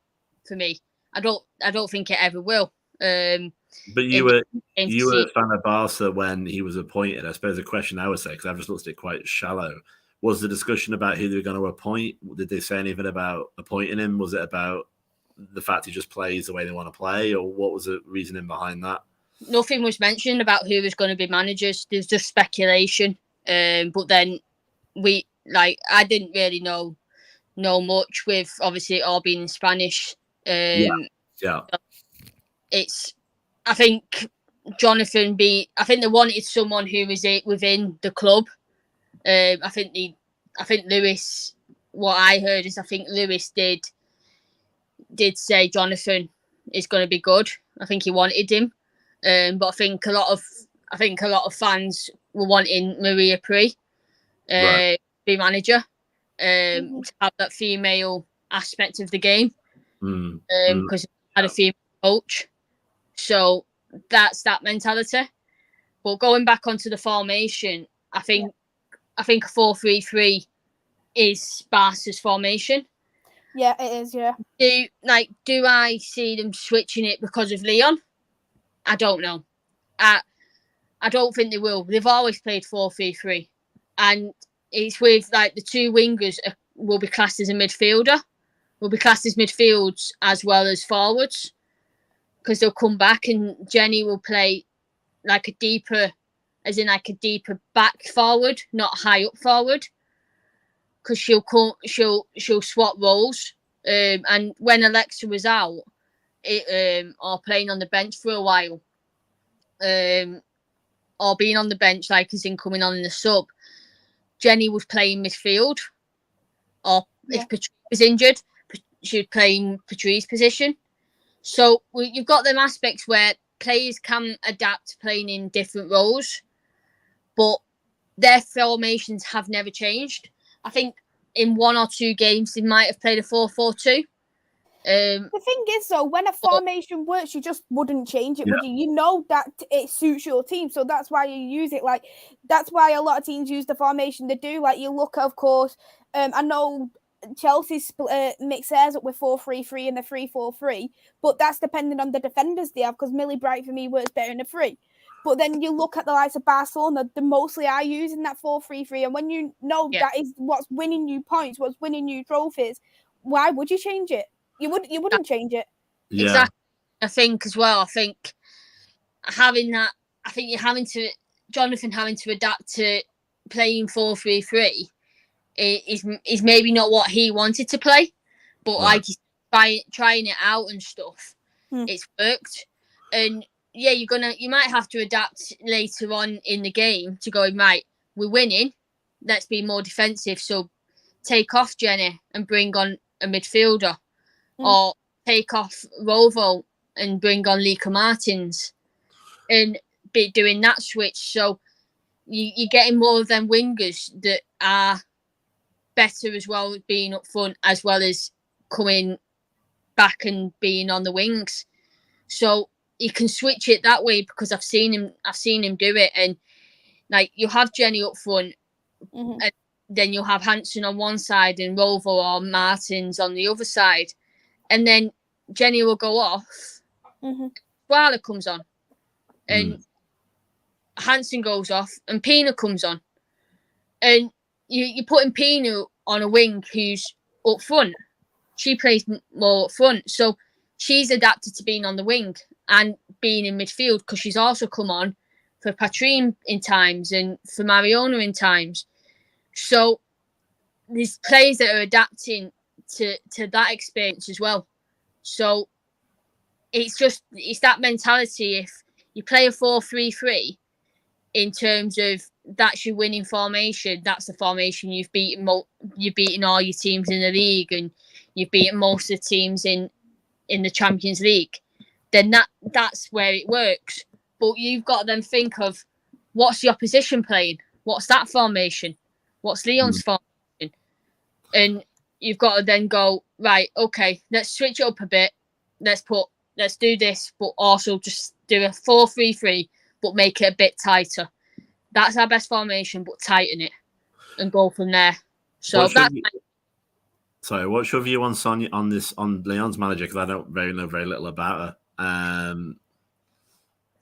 for me. I don't think it ever will. But you were a fan of Barca when he was appointed. I suppose the question I would say, because I've just looked at it quite shallow, was the discussion about who they were going to appoint? Did they say anything about appointing him? Was it about the fact he just plays the way they want to play, or what was the reasoning behind that? Nothing was mentioned about who was going to be managers. There's just speculation. But then I didn't really know much, with obviously it all being in Spanish. Yeah. I think Jonathan I think they wanted someone who was within the club. I think Lewis, what I heard is I think Lewis did say Jonathan is going to be good. I think he wanted him. But I think a lot of fans were wanting Maria Pri to be manager, to have that female aspect of the game, because he had a female coach. So that's that mentality. But going back onto the formation, I think a 4-3-3 is Barca's formation. Yeah, it is. Yeah. Do I see them switching it because of Lyon? I don't know. I don't think they will. They've always played 4-3-3, and it's with the two wingers will be classed as a midfielder. Will be classed as midfields as well as forwards, because they'll come back and Jenny will play a deeper back forward, not high up forward, because she'll swap roles. And when Alexa was out, or playing on the bench for a while, or being on the bench as in coming on in the sub, Jenny was playing midfield, or if Patrice was injured, she would play in Patrice's position. So you've got them aspects where players can adapt to playing in different roles, but their formations have never changed. I think in one or two games they might have played a 4-4-2. The thing is, though, when a formation works, you just wouldn't change it, would you? You know that it suits your team, so that's why you use it. That's why a lot of teams use the formation they do. You look, of course, I know Chelsea mix theirs up with 4-3-3 and the 3-4-3, but that's depending on the defenders they have, because Millie Bright, for me, works better in a 3. But then you look at the likes of Barcelona, they mostly are using that 4-3-3, and when you know that is what's winning you points, what's winning you trophies, why would you change it? You wouldn't change it. Yeah. Exactly. I think as well. I think Jonathan having to adapt to playing 4-3-3 is maybe not what he wanted to play, but he's trying it out and stuff. It's worked, and you might have to adapt later on in the game to go, right, we're winning, let's be more defensive, so take off Jenny and bring on a midfielder. Or take off Rovo and bring on Lika Martins and be doing that switch. So you're getting more of them wingers that are better as well, being up front as well as coming back and being on the wings. So you can switch it that way, because I've seen him do it. And you have Jenny up front, and then you'll have Hansen on one side and Rovo or Martins on the other side. And then Jenny will go off. Wala comes on. And Hansen goes off. And Pina comes on. And you're putting Pina on a wing who's up front. She plays more up front. So she's adapted to being on the wing and being in midfield, because she's also come on for Patrine in times and for Mariona in times. So there's players that are adapting to that experience as well. So it's that mentality. If you play a 4-3-3 in terms of that's your winning formation, that's the formation you've beaten all your teams in the league, and you've beaten most of the teams in the Champions League, then that's where it works. But you've got to then think of, what's the opposition playing? What's that formation? What's Lyon's formation? And you've got to then go, right, okay, let's switch it up a bit. Let's do this, but also just do a 4-3-3, but make it a bit tighter. That's our best formation, but tighten it and go from there. So what's your view on Sonia on Lyon's manager? Because I don't know very little about her. I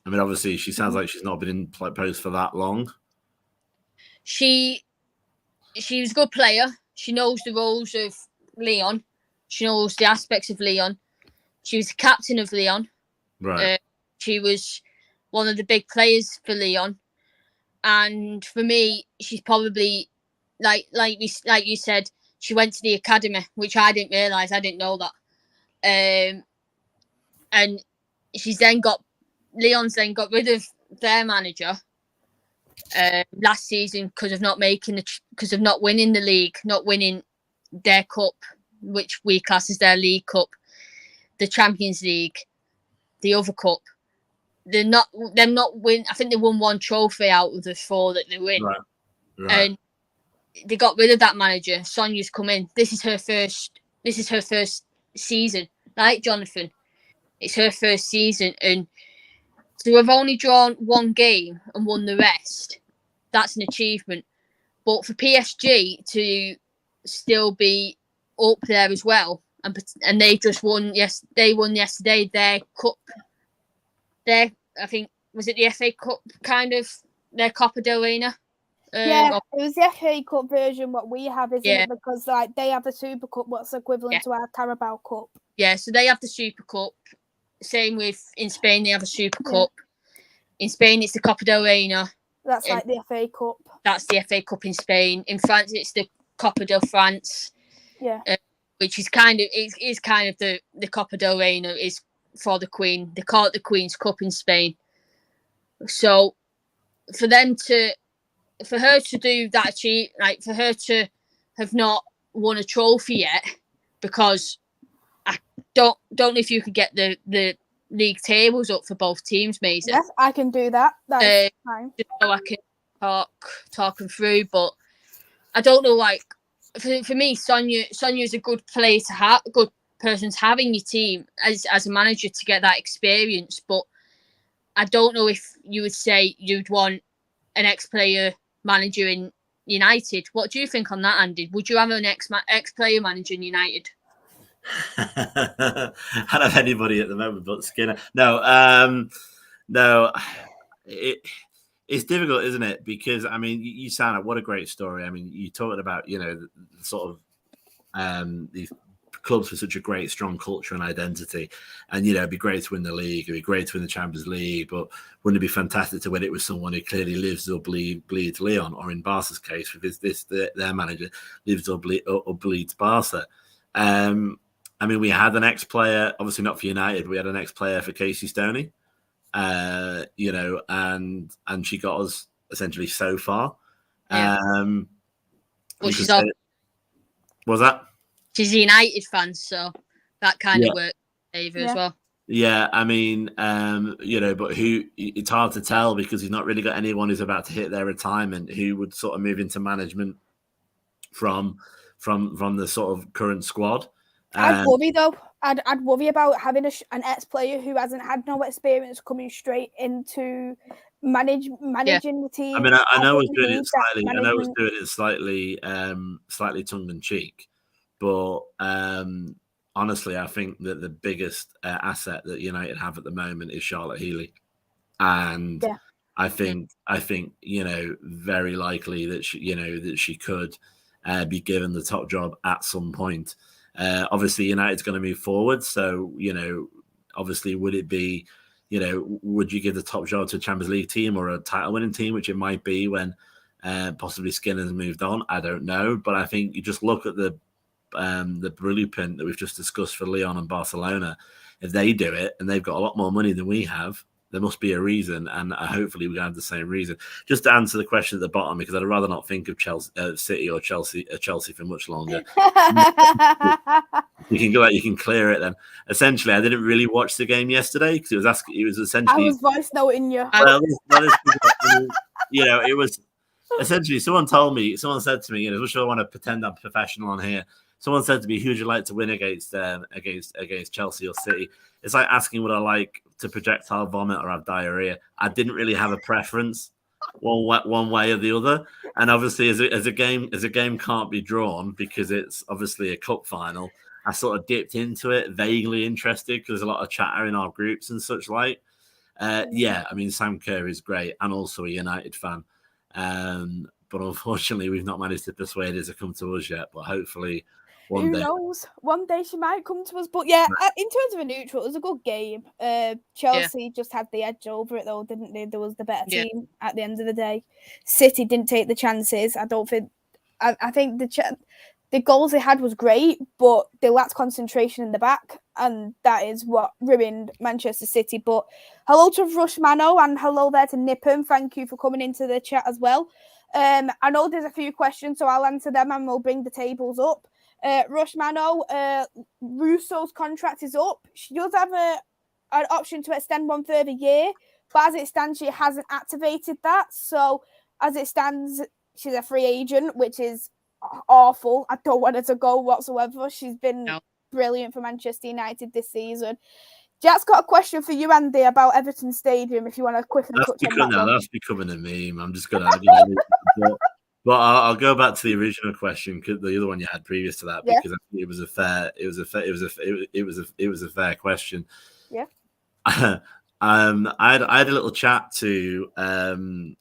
mean, obviously, she sounds like she's not been in post for that long. she was a good player. She knows the roles of Lyon. She knows the aspects of Lyon. She was the captain of Lyon. Right. She was one of the big players for Lyon. And for me, she's probably like you said, she went to the academy, which I didn't realise. I didn't know that. And Lyon's then got rid of their manager last season because of not winning the league, not winning their cup, which we class as their League Cup, the Champions League, the other cup. They're not win. I think they won one trophy out of the 4 that they win. Right. And they got rid of that manager. Sonia's come in. This is her first season, like Jonathan. It's her first season, and to have only drawn one game and won the rest, that's an achievement. But for PSG to still be up there as well, and they just won. Yes, they won yesterday. Their cup. I think, was it the FA Cup kind of, their Copa del Reina? Yeah, it was the FA Cup version what we have, isn't it? Because like they have the Super Cup, what's equivalent to our Carabao Cup. Yeah, so they have the Super Cup. Same with in Spain, they have a Super Cup. In Spain, it's the Copa del Reina. That's like the FA Cup. That's the FA Cup in Spain. In France, it's the Copa del France. Yeah. Which is kind of the Copa del Reina is for the Queen. They call it the Queen's Cup in Spain. So for her to do that, for her to have not won a trophy yet, because I don't know if you could get the league tables up for both teams, Maisy. Yes, I can do that. That's fine. So I can talk them through, but I don't know. Like for me, Sonia is a good player to have, a good person to have in your team as a manager to get that experience. But I don't know if you would say you'd want an ex-player manager in United. What do you think on that, Andy? Would you have an ex-player manager in United? I don't have anybody at the moment but Skinner. No. It's difficult, isn't it? Because I mean, you sound like what a great story. I mean, you're talking about the sort of these clubs with such a great, strong culture and identity, and it'd be great to win the league, it'd be great to win the Champions League, but wouldn't it be fantastic to win it with someone who clearly lives or bleeds Lyon, or in Barca's case, with their manager lives or bleeds Barca. I mean, we had an ex-player, obviously not for United. We had an ex-player for Casey Stoney, and she got us essentially so far. Yeah. Was that? She's a United fan, so that kind of worked favor as well. Yeah, I mean, but it's hard to tell because he's not really got anyone who's about to hit their retirement who would sort of move into management from the sort of current squad. I'd worry though. I'd worry about having an ex-player who hasn't had no experience coming straight into managing the team. I mean, I know I was doing it slightly. I know I was doing it slightly tongue in cheek, but honestly, I think that the biggest asset that United have at the moment is Charlotte Healy, and I think very likely that she could be given the top job at some point. Obviously, United's going to move forward, so obviously, would it be, would you give the top job to a Champions League team or a title-winning team, which it might be when possibly Skinner's moved on? I don't know, but I think you just look at the blueprint that we've just discussed for Lyon and Barcelona. If they do it and they've got a lot more money than we have, there must be a reason, and hopefully we're going to have the same reason. Just to answer the question at the bottom, because I'd rather not think of City or Chelsea for much longer. You can go out, you can clear it. Then essentially, I didn't really watch the game yesterday because it was essentially. I was voice noting you. Well, it was essentially someone said to me, as much as I want to pretend I'm professional on here. Someone said to me, "Who'd you like to win against Chelsea or City?" It's like asking would I like to projectile vomit or have diarrhea. I didn't really have a preference, one way or the other. And obviously, as a game can't be drawn because it's obviously a cup final. I sort of dipped into it, vaguely interested because there's a lot of chatter in our groups and such like. I mean, Sam Kerr is great and also a United fan. but unfortunately, we've not managed to persuade her to come to us yet. But hopefully, one day. Who knows? One day she might come to us. But yeah, in terms of a neutral, it was a good game. Chelsea just had the edge over it, though, didn't they? There was the better team at the end of the day. City didn't take the chances. I don't think. I think the goals they had was great, but they lacked concentration in the back, and that is what ruined Manchester City. But hello to Rush Mano, and hello there to Nippon. Thank you for coming into the chat as well. I know there's a few questions, so I'll answer them and we'll bring the tables up. Rush Mano, Russo's contract is up. She does have an option to extend one further year, but as it stands, she hasn't activated that. So as it stands, she's a free agent, which is awful. I don't want her to go whatsoever. She's been brilliant for Manchester United this season. Jack's got a question for you, Andy, about Everton Stadium, if you want to quickly touch on that. That's becoming a meme. I'm just going to... But I'll go back to the original question, the other one you had previous to that, because I think it was a fair question. Yeah. I had a little chat to I'll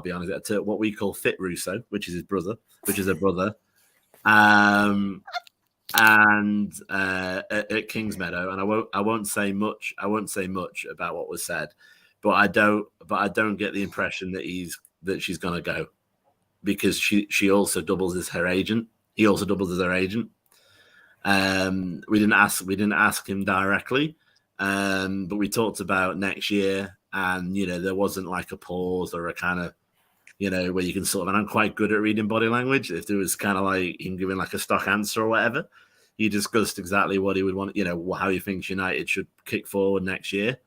be honest, to what we call Fit Russo, which is his brother, and at Kingsmeadow, and I won't say much about what was said, but I don't get the impression that she's gonna go, because she also doubles as her agent. He also doubles as her agent. We didn't ask him directly, but we talked about next year, and there wasn't like a pause or a kind of where you can sort of, and I'm quite good at reading body language. If there was kind of like him giving like a stock answer or whatever, he discussed exactly what he would want, how he thinks United should kick forward next year.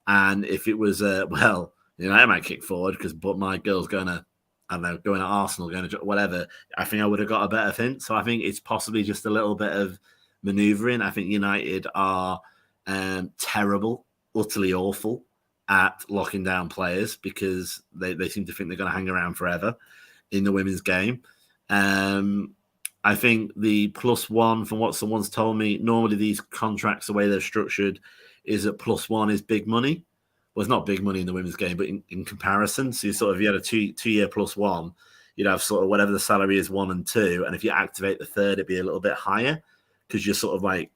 And if it was well, I might kick forward but my girl's going to Arsenal, going to whatever, I think I would have got a better thing. So I think it's possibly just a little bit of manoeuvring. I think United are terrible, utterly awful at locking down players, because they seem to think they're going to hang around forever in the women's game. I think the +1, from what someone's told me, normally these contracts, the way they're structured, is that +1 is big money. Well, it's not big money in the women's game, but in comparison. So if you had a two-year +1, you'd have sort of whatever the salary is 1 and 2. And if you activate the third, it'd be a little bit higher, because you're sort of like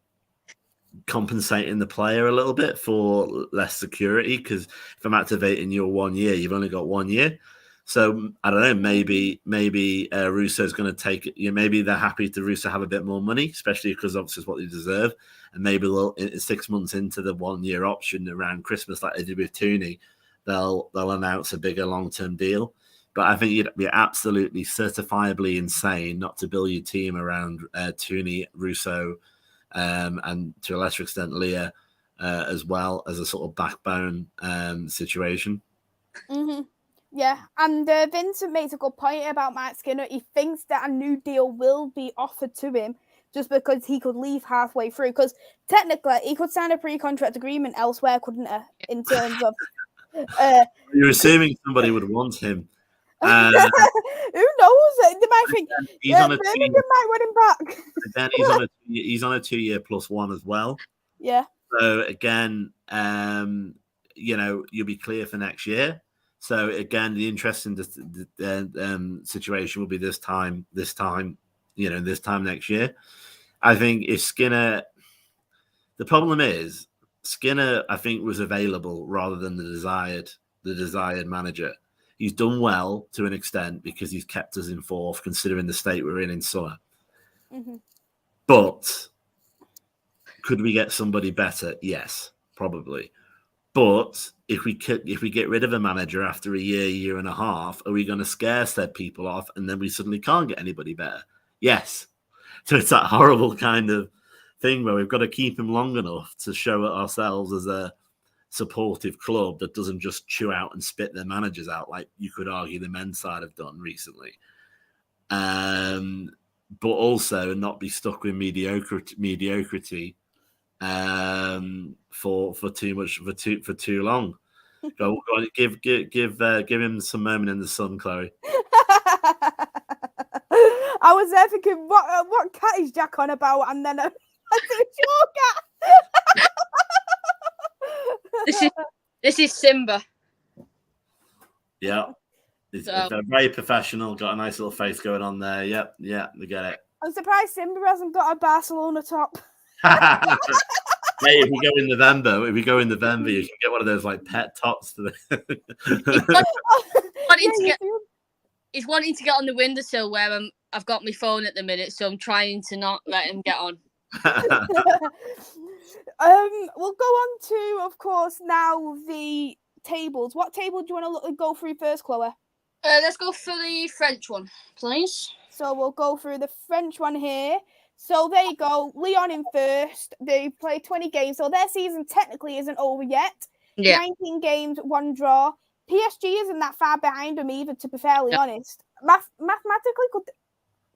compensating the player a little bit for less security. Because if I'm activating your 1 year, you've only got 1 year. So I don't know, maybe Russo's going to take it. Maybe they're happy to Russo have a bit more money, especially because obviously it's what they deserve. And maybe they'll, 6 months into the 1 year option around Christmas, like they did with Tooney, they'll announce a bigger long-term deal. But I think you'd be absolutely certifiably insane not to build your team around Tooney, Russo, and to a lesser extent Leah, as well as a sort of backbone situation. Mm-hmm. Yeah, and Vincent makes a good point about Mike Skinner. He thinks that a new deal will be offered to him just because he could leave halfway through. Because technically, he could sign a pre-contract agreement elsewhere, couldn't he? In terms of... You're assuming somebody would want him. Who knows? They might think Birmingham might want him back. Then he's on a 2-year +1 as well. Yeah. So again, you'll be clear for next year. So again, the interesting situation will be this time next year. I think if Skinner, the problem is Skinner, I think, was available rather than the desired manager. He's done well to an extent because he's kept us in fourth, considering the state we're in summer. Mm-hmm. But could we get somebody better? Yes, probably. But if we get rid of a manager after a year and a half, are we going to scare said people off, and then we suddenly can't get anybody better? Yes. So it's that horrible kind of thing where we've got to keep him long enough to show ourselves as a supportive club that doesn't just chew out and spit their managers out like you could argue the men's side have done recently. But also not be stuck with mediocrity for too long. Go on, give him some moment in the sun, Chloe. I was there thinking, what cat is Jack on about? And then it's your cat. This is Simba. Yeah. It's So. they're very professional. Got a nice little face going on there. Yep, yeah, we get it. I'm surprised Simba hasn't got a Barcelona top. Hey, if we go in November, you can get one of those like pet tops for the. He's wanting to get on the windowsill where I've got my phone at the minute, so I'm trying to not let him get on. We'll go on to, of course, now the tables. What table do you want to go through first, Chloe? Let's go for the French one, please. So we'll go through the French one here. So there you go. Lyon in first. They played 20 games, so their season technically isn't over yet. Yeah. 19 games, 1 draw. PSG isn't that far behind them either, to be fairly honest. Mathematically,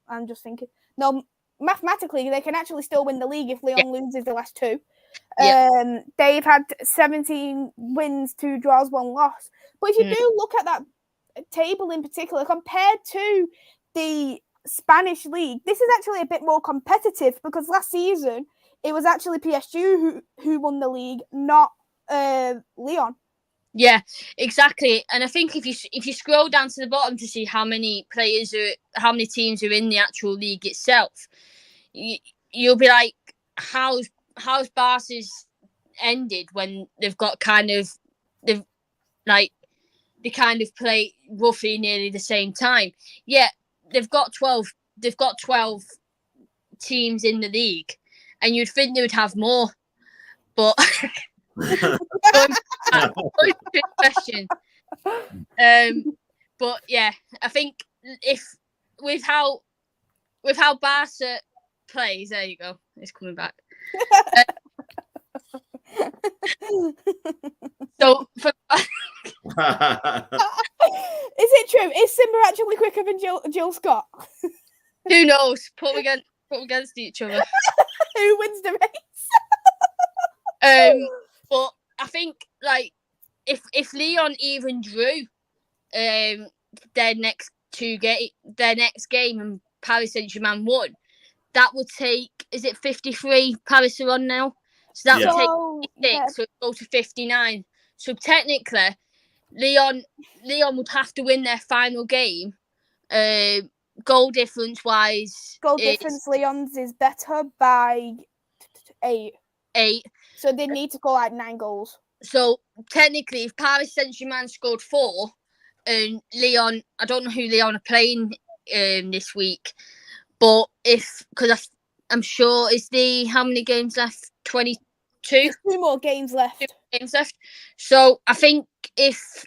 I'm just thinking. No, mathematically, they can actually still win the league if Lyon loses the last 2. They've had 17 wins, 2 draws, 1 loss. But if you do look at that table in particular, compared to the Spanish league, this is actually a bit more competitive because last season it was actually PSG who won the league, not Lyon. Yeah, exactly. And I think if you scroll down to the bottom to see how many teams are in the actual league itself, you'll be like, how's Barca's ended when they kind of play roughly nearly the same time. Yeah, they've got 12 teams in the league, and you'd think they would have more, but question. But yeah, I think if with how Barca plays, there you go, it's coming back. So for is it true? Is Simba actually quicker than Jill Scott? Who knows? Put them against each other. Who wins the race? But I think like if Lyon even drew their next game and Paris Saint-Germain won, that would take, is it 53 Paris are on now? So that would take 56, so it would go to 59. So technically, Lyon would have to win their final game. Goal difference wise, Lyon's is better by 8. 8. So they need to go like 9 goals. So technically, if Paris Saint-Germain scored 4, and Lyon, I don't know who Lyon are playing this week, but because I'm sure how many games left? 22. 2 more games left. 2 games left. So I think if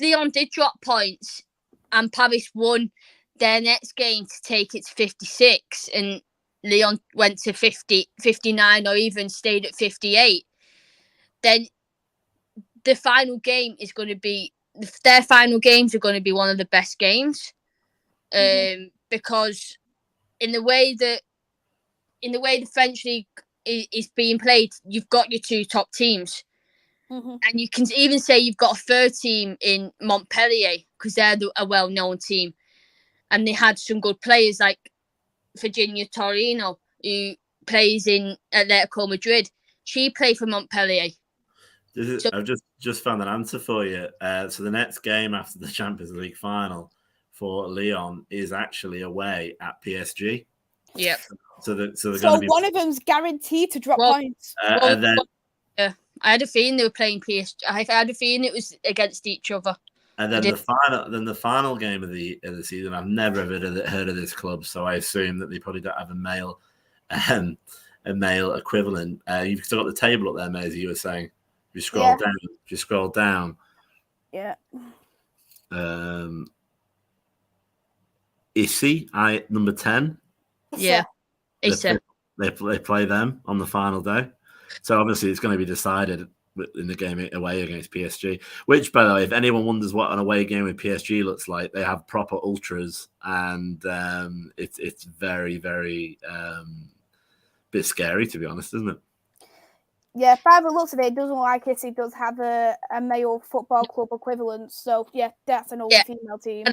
Lyon did drop points and Paris won their next game to take it to 56, and Lyon went to 59, or even stayed at 58, then the final game is going to be, their final games are going to be one of the best games, because in the way the French league is being played, you've got your 2 top teams, and you can even say you've got a 3rd team in Montpellier because they're a well-known team, and they had some good players like Virginia Torino, who plays in Atletico Madrid. She played for Montpellier. I've just found an answer for you. So the next game after the Champions League final for Lyon is actually away at PSG. Yep. So one of them's guaranteed to drop points. And then, I had a feeling they were playing PSG. I had a feeling it was against each other. And then the final game of the season. I've never heard of this club, so I assume that they probably don't have a male equivalent. You've still got the table up there, Maisy. You were saying. If you scroll down. Yeah. Issy, number 10. Yeah. They play them on the final day. So obviously it's going to be decided in the game away against PSG. Which, by the way, if anyone wonders what an away game with PSG looks like, they have proper ultras, and it's very, very bit scary, to be honest, isn't it? Yeah, by the looks of it, doesn't like it. It does have a male football club equivalent. So, yeah, that's an all-female team.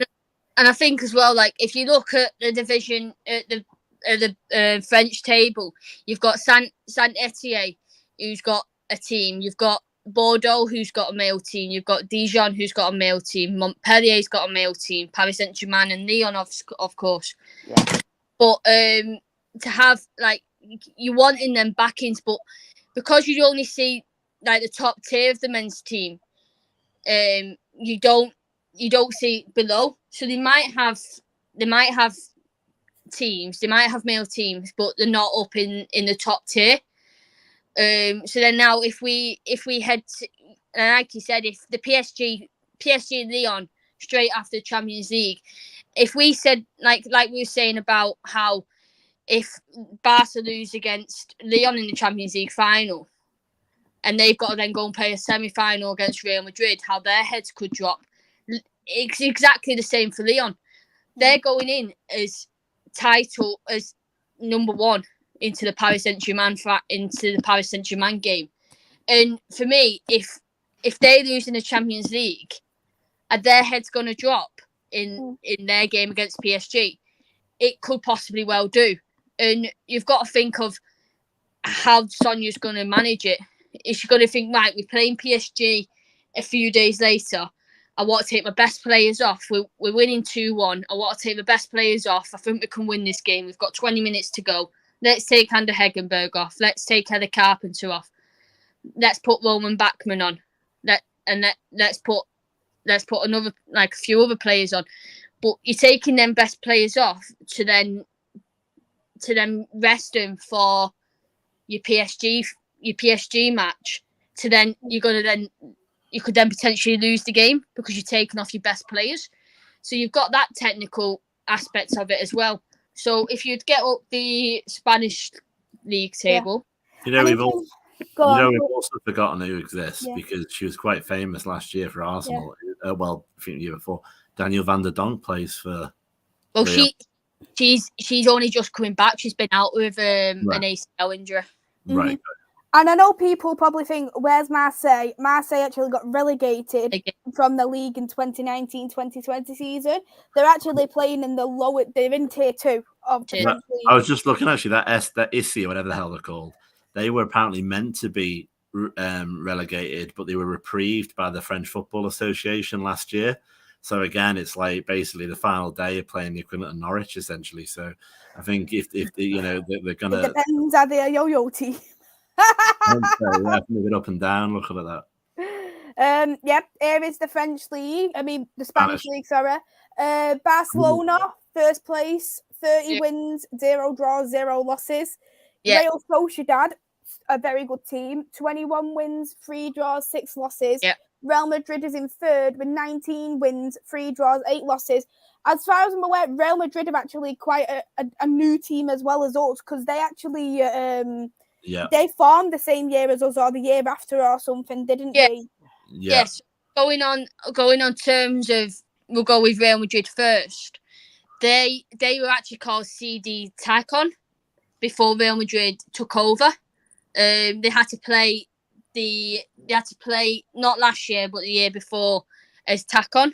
And I think as well, like, if you look at the division, at the French table, you've got Saint-Etienne, who's got a team. You've got Bordeaux, who's got a male team. You've got Dijon, who's got a male team. Montpellier's got a male team. Paris Saint-Germain and Lyon, of course. Yeah. But to have, like, you want in them backings, but because you only see, like, the top tier of the men's team, you don't see below. So they might have teams, they might have male teams, but they're not up in the top tier. So then now if we head to, and like you said, if the PSG Lyon straight after the Champions League, if we said like we were saying about how if Barca lose against Lyon in the Champions League final and they've got to then go and play a semi-final against Real Madrid, how their heads could drop. It's exactly the same for Lyon. They're going in as title as number one into the Paris Saint-Germain game. And for me, if they lose in the Champions League, are their heads going to drop in their game against PSG? It could possibly well do. And you've got to think of how Sonia's going to manage it. Is she going to think, right, we're playing PSG a few days later, I want to take my best players off. We're winning 2-1. I want to take the best players off. I think we can win this game. We've got 20 minutes to go. Let's take Ander Hegenberg off. Let's take Heather Carpenter off. Let's put Roman Bachmann on. Let's put another, like, a few other players on. But you're taking them best players off to then rest them for your PSG match. To then you could then potentially lose the game because you're taking off your best players. So you've got that technical aspect of it as well. So if you'd get up the Spanish league table, we've also forgotten who exists because she was quite famous last year for Arsenal. I think the year before. Danielle van der Donk plays for. Well, she's only just coming back. She's been out with an ACL injury. Right. And I know people probably think, where's Marseille? Marseille actually got relegated from the league in 2019-2020 season. They're actually playing in they're in tier 2 of the French league. I was just looking, actually, that ISSI, or whatever the hell they're called, they were apparently meant to be relegated, but they were reprieved by the French Football Association last year. So again, it's like basically the final day of playing the equivalent of Norwich, essentially. So I think if they're going to... It depends, are they a yo-yo team? Move it up and down. Look at that. Here is the French league. I mean, the Spanish league, sorry. Barcelona, first place, 30 wins, 0 draws, 0 losses. Real Sociedad, a very good team, 21 wins, 3 draws, 6 losses. Real Madrid is in third with 19 wins, 3 draws, 8 losses. As far as I'm aware, Real Madrid are actually quite a new team as well as us, because they actually... they formed the same year as us or the year after or something, didn't they? Yes. Going on terms of, we'll go with Real Madrid first. They were actually called CD Tacon before Real Madrid took over. They had to play not last year but the year before as Tacon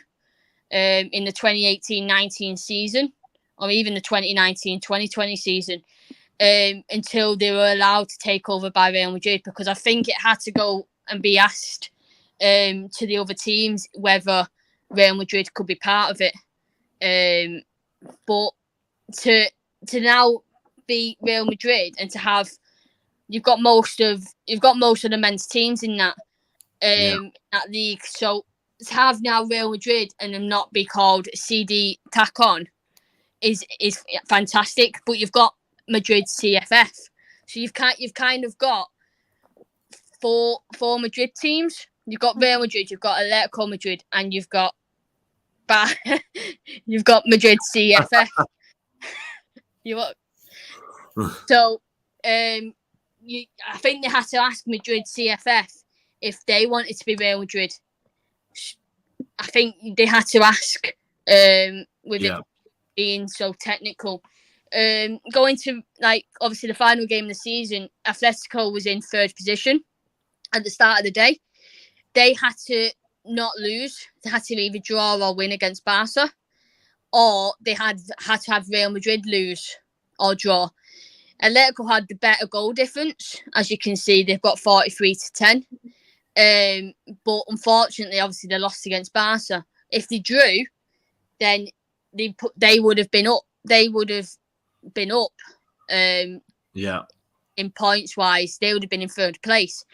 in the 2018-19 season, or even the 2019-2020 season. Until they were allowed to take over by Real Madrid, because I think it had to go and be asked to the other teams whether Real Madrid could be part of it. But to now be Real Madrid and to have you've got most of the men's teams in that league. So to have now Real Madrid and them not be called CD Tacon is fantastic. But you've got Madrid CFF, so you've kind of got four Madrid teams. You've got Real Madrid, you've got Atletico Madrid, and you've got Madrid CFF. So I think they had to ask Madrid CFF if they wanted to be Real Madrid. I think they had to ask with it being so technical. Going to, like, obviously the final game of the season, Atletico was in third position at the start of the day. They had to not lose. They had to either draw or win against Barca, or they had to have Real Madrid lose or draw. Atletico had the better goal difference. As you can see, they've got 43-10. But unfortunately, obviously, they lost against Barca. If they drew, then they would have been up. They would have been up. In points wise, they would have been in third place.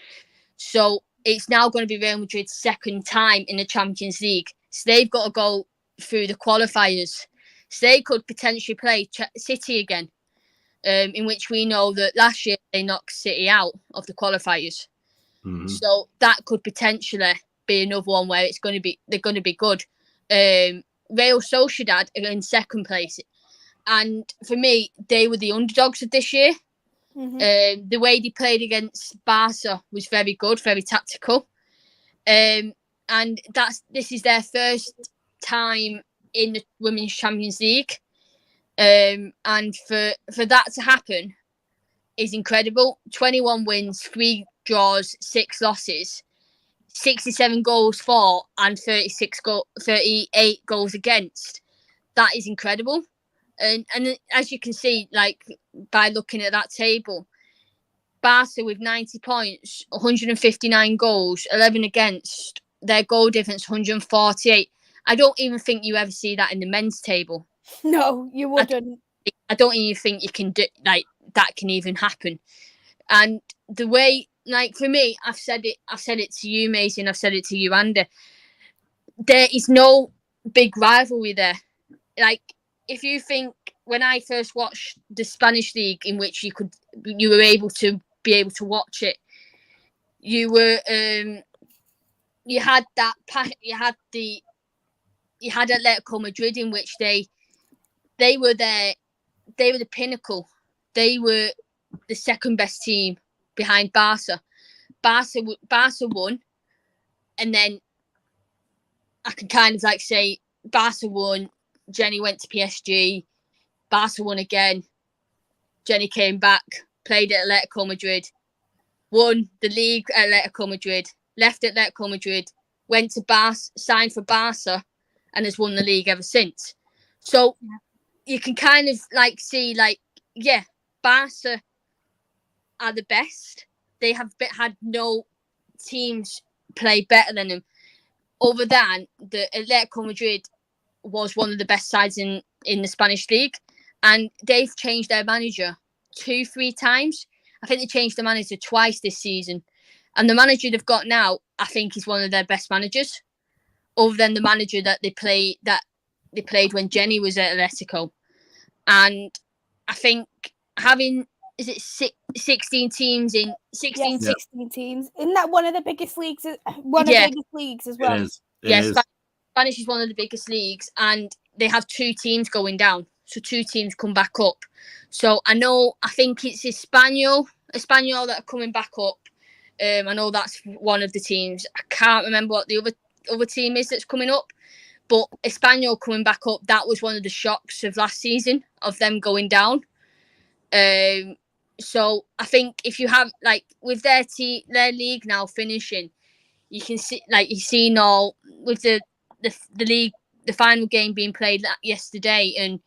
So it's now going to be Real Madrid's second time in the Champions League. So they've got to go through the qualifiers. So they could potentially play City again, in which we know that last year they knocked City out of the qualifiers. Mm-hmm. So that could potentially be another one where they're going to be good. Real Sociedad are in second place, and for me, they were the underdogs of this year. Mm-hmm. The way they played against Barca was very good, very tactical, and this is their first time in the Women's Champions League, and for that to happen is incredible. 21 wins, 3 draws, 6 losses, 67 goals for, and 38 goals against. That is incredible. And as you can see, like by looking at that table, Barca with 90 points, 159 goals, 11 against, their goal difference 148. I don't even think you ever see that in the men's table. No, you wouldn't. I don't even think you can do like that can even happen. And the way, like for me, I've said it to you, Maisy, and I've said it to you, Andy. There is no big rivalry there. Like, if you think when I first watched the Spanish league, in which you were able to watch it, you had Atletico Madrid, in which they were the pinnacle. They were the second best team behind Barca. Barca won, and then I can kind of like say Barca won. Jenny went to PSG. Barca won again. Jenny came back, played at Atletico Madrid, won the league at Atletico Madrid, left Atletico Madrid, went to Barca, signed for Barca, and has won the league ever since. So you can kind of like see, like, yeah, Barca are the best. They have had no teams play better than them, other than the Atletico Madrid was one of the best sides in the Spanish league, and they've changed their manager 2-3 times. I think they changed the manager twice this season, and the manager they've got now, I think, is one of their best managers, other than the manager that they played when Jenny was at Atletico. And I think having 16 teams in 16 teams. Isn't that one of the biggest leagues? One of the biggest leagues as well. It is. Spanish is one of the biggest leagues, and they have 2 teams going down, so 2 teams come back up. So I think it's Espanyol that are coming back up. I know that's one of the teams. I can't remember what the other team is that's coming up, but Espanyol coming back up, that was one of the shocks of last season, of them going down. So I think if you have, like, with their league now finishing, you can see, like, you've seen all with the league, the final game being played yesterday, and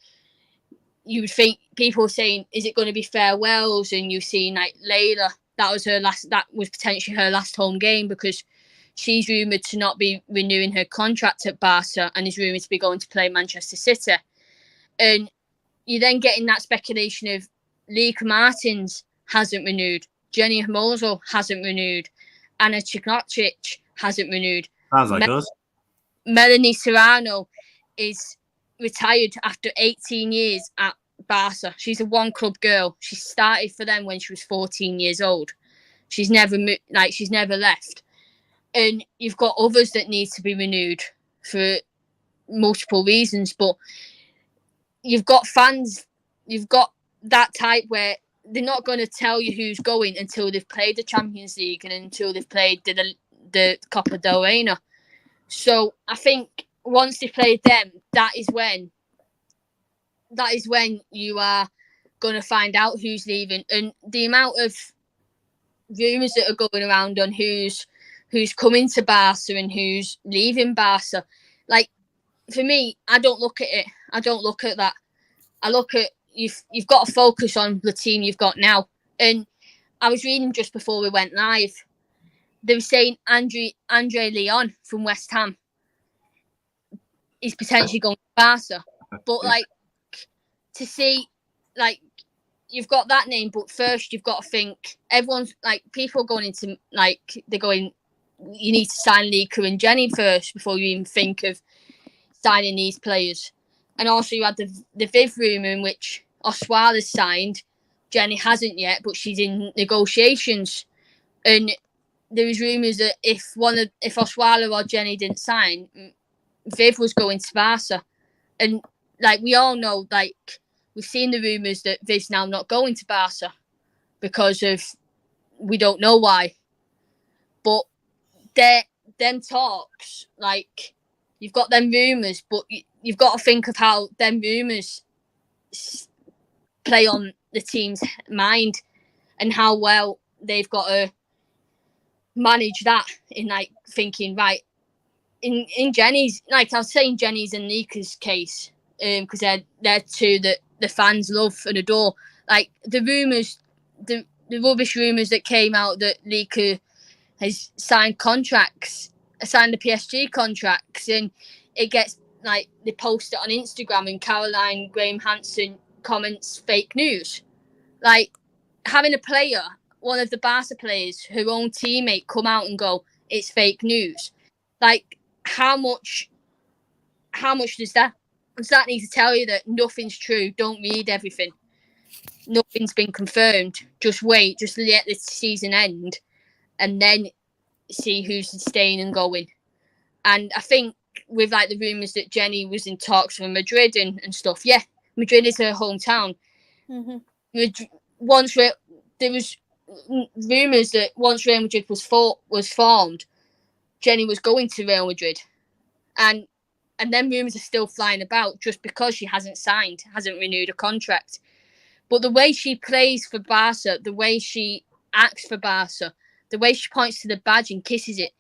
you would think people were saying, is it going to be farewells? And you've seen, like, Layla, that was potentially her last home game, because she's rumoured to not be renewing her contract at Barca and is rumoured to be going to play Manchester City. And you're then getting that speculation of Lika Martins hasn't renewed, Jenny Hermoso hasn't renewed, Anna Cignotic hasn't renewed. Sounds like us. Melanie Serrano is retired after 18 years at Barca. She's a one-club girl. She started for them when she was 14 years old. She's never left. And you've got others that need to be renewed for multiple reasons. But you've got fans, you've got that type where they're not going to tell you who's going until they've played the Champions League and until they've played the Copa del Reina. So I think once they played them, that is when you are going to find out who's leaving. And the amount of rumours that are going around on who's coming to Barca and who's leaving Barca, like, for me, I don't look at it. I don't look at that. I look at you've got to focus on the team you've got now. And I was reading just before we went live, they were saying Andre Lyon from West Ham is potentially going to Barca. But like, to see, like, you've got that name, but first you've got to think, everyone's like, people are going into, like, they're going, you need to sign Lika and Jenny first before you even think of signing these players. And also you had the Viv rumour in which Oswala's signed. Jenny hasn't yet, but she's in negotiations. And there was rumours that if Oswala or Jenny didn't sign, Viv was going to Barca. And like, we all know, like, we've seen the rumours that Viv's now not going to Barca because of, we don't know why. But them talks, like, you've got them rumours, but you've got to think of how them rumours play on the team's mind and how well they've got to manage that in, like, thinking, right, in Jenny's, like I was saying, Jenny's and Nika's case, because they're two that the fans love and adore. Like, the rumours, the rubbish rumours that came out that Nika has signed the PSG contracts, and it gets, like, they post it on Instagram and Caroline Graham Hansen comments fake news. Like, having a player, one of the Barca players, her own teammate, come out and go, it's fake news. Like, how much does that need to tell you that nothing's true? Don't read everything. Nothing's been confirmed. Just wait. Just let the season end, and then see who's staying and going. And I think with, like, the rumours that Jenny was in talks for Madrid and stuff, yeah, Madrid is her hometown. Mm-hmm. There was rumours that once Real Madrid was formed, Jenny was going to Real Madrid. And then rumours are still flying about just because she hasn't renewed a contract. But the way she plays for Barca, the way she acts for Barca, the way she points to the badge and kisses it,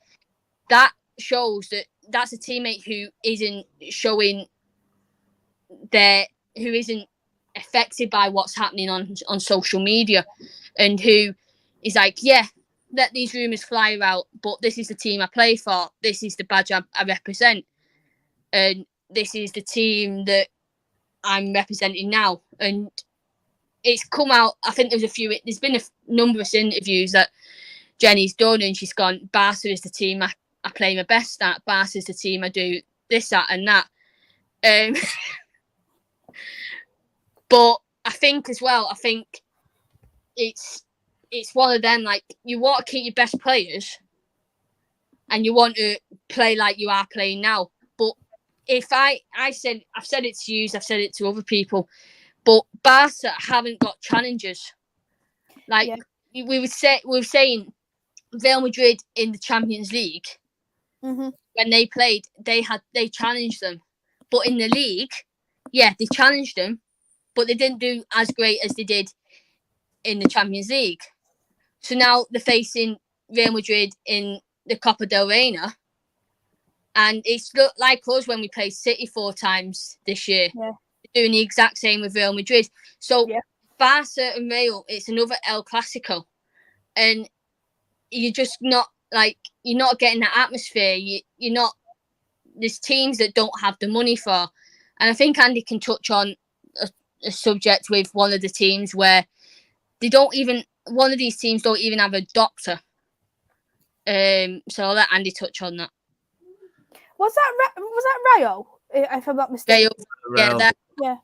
that shows that that's a teammate who isn't who isn't affected by what's happening on social media, and who is like, yeah, let these rumours fly out, but this is the team I play for, this is the badge I represent, and this is the team that I'm representing now. And it's come out, I think there's been a number of interviews that Jenny's done, and she's gone, Barca is the team I play my best at, Barca is the team I do this, that and that. But I think as well, it's one of them, like, you want to keep your best players and you want to play like you are playing now. But if I've said it to you, I've said it to other people, but Barca haven't got challengers. Like, yeah. we were saying Real Madrid in the Champions League, mm-hmm. when they played, they challenged them. But in the league, yeah, they challenged them, but they didn't do as great as they did in the Champions League. So now they're facing Real Madrid in the Copa del Rey, and it's like us when we played City 4 times this year. Yeah. They're doing the exact same with Real Madrid. So yeah. Barca and Real, it's another El Clasico, and you're just not, like, you're not getting that atmosphere. You're not. There's teams that don't have the money for, and I think Andy can touch on a subject with one of the teams where one of these teams don't even have a doctor. So I'll let Andy touch on that. Was that Rayo? If I'm not mistaken. Rayo. Rayo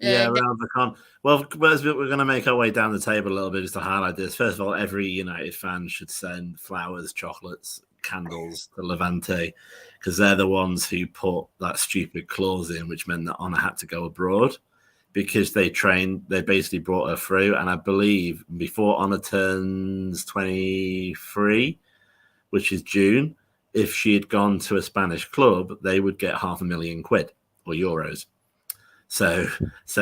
Vallecano. Well, we're going to make our way down the table a little bit just to highlight this. First of all, every United fan should send flowers, chocolates, candles to Levante, because they're the ones who put that stupid clause in, which meant that Honor had to go abroad. Because they basically brought her through. And I believe before Honor turns 23, which is June, if she had gone to a Spanish club, they would get £500,000 or euros. So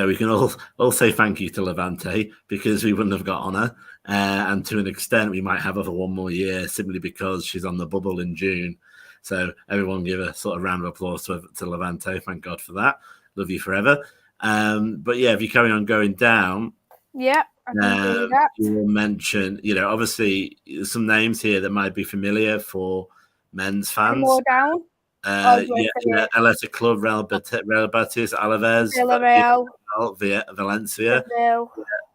we can all say thank you to Levante, because we wouldn't have got Honor. And to an extent, we might have her for one more year simply because she's on the bubble in June. So everyone give a sort of round of applause to Levante. Thank God for that. Love you forever. But yeah, if you carry on going down, yeah, I can see that. You will mention, obviously some names here that might be familiar for men's fans. More down. Athletic Club, Real Betis, Alaves, Valencia,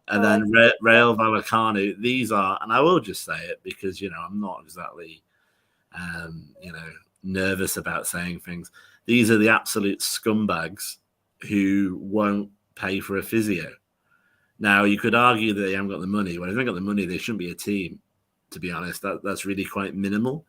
and then Real Vallecano. These are, and I will just say it because I'm not exactly, nervous about saying things. These are the absolute scumbags who won't pay for a physio. Now, you could argue that they haven't got the money. Well, if they haven't got the money, they shouldn't be a team, to be honest. That's really quite minimal.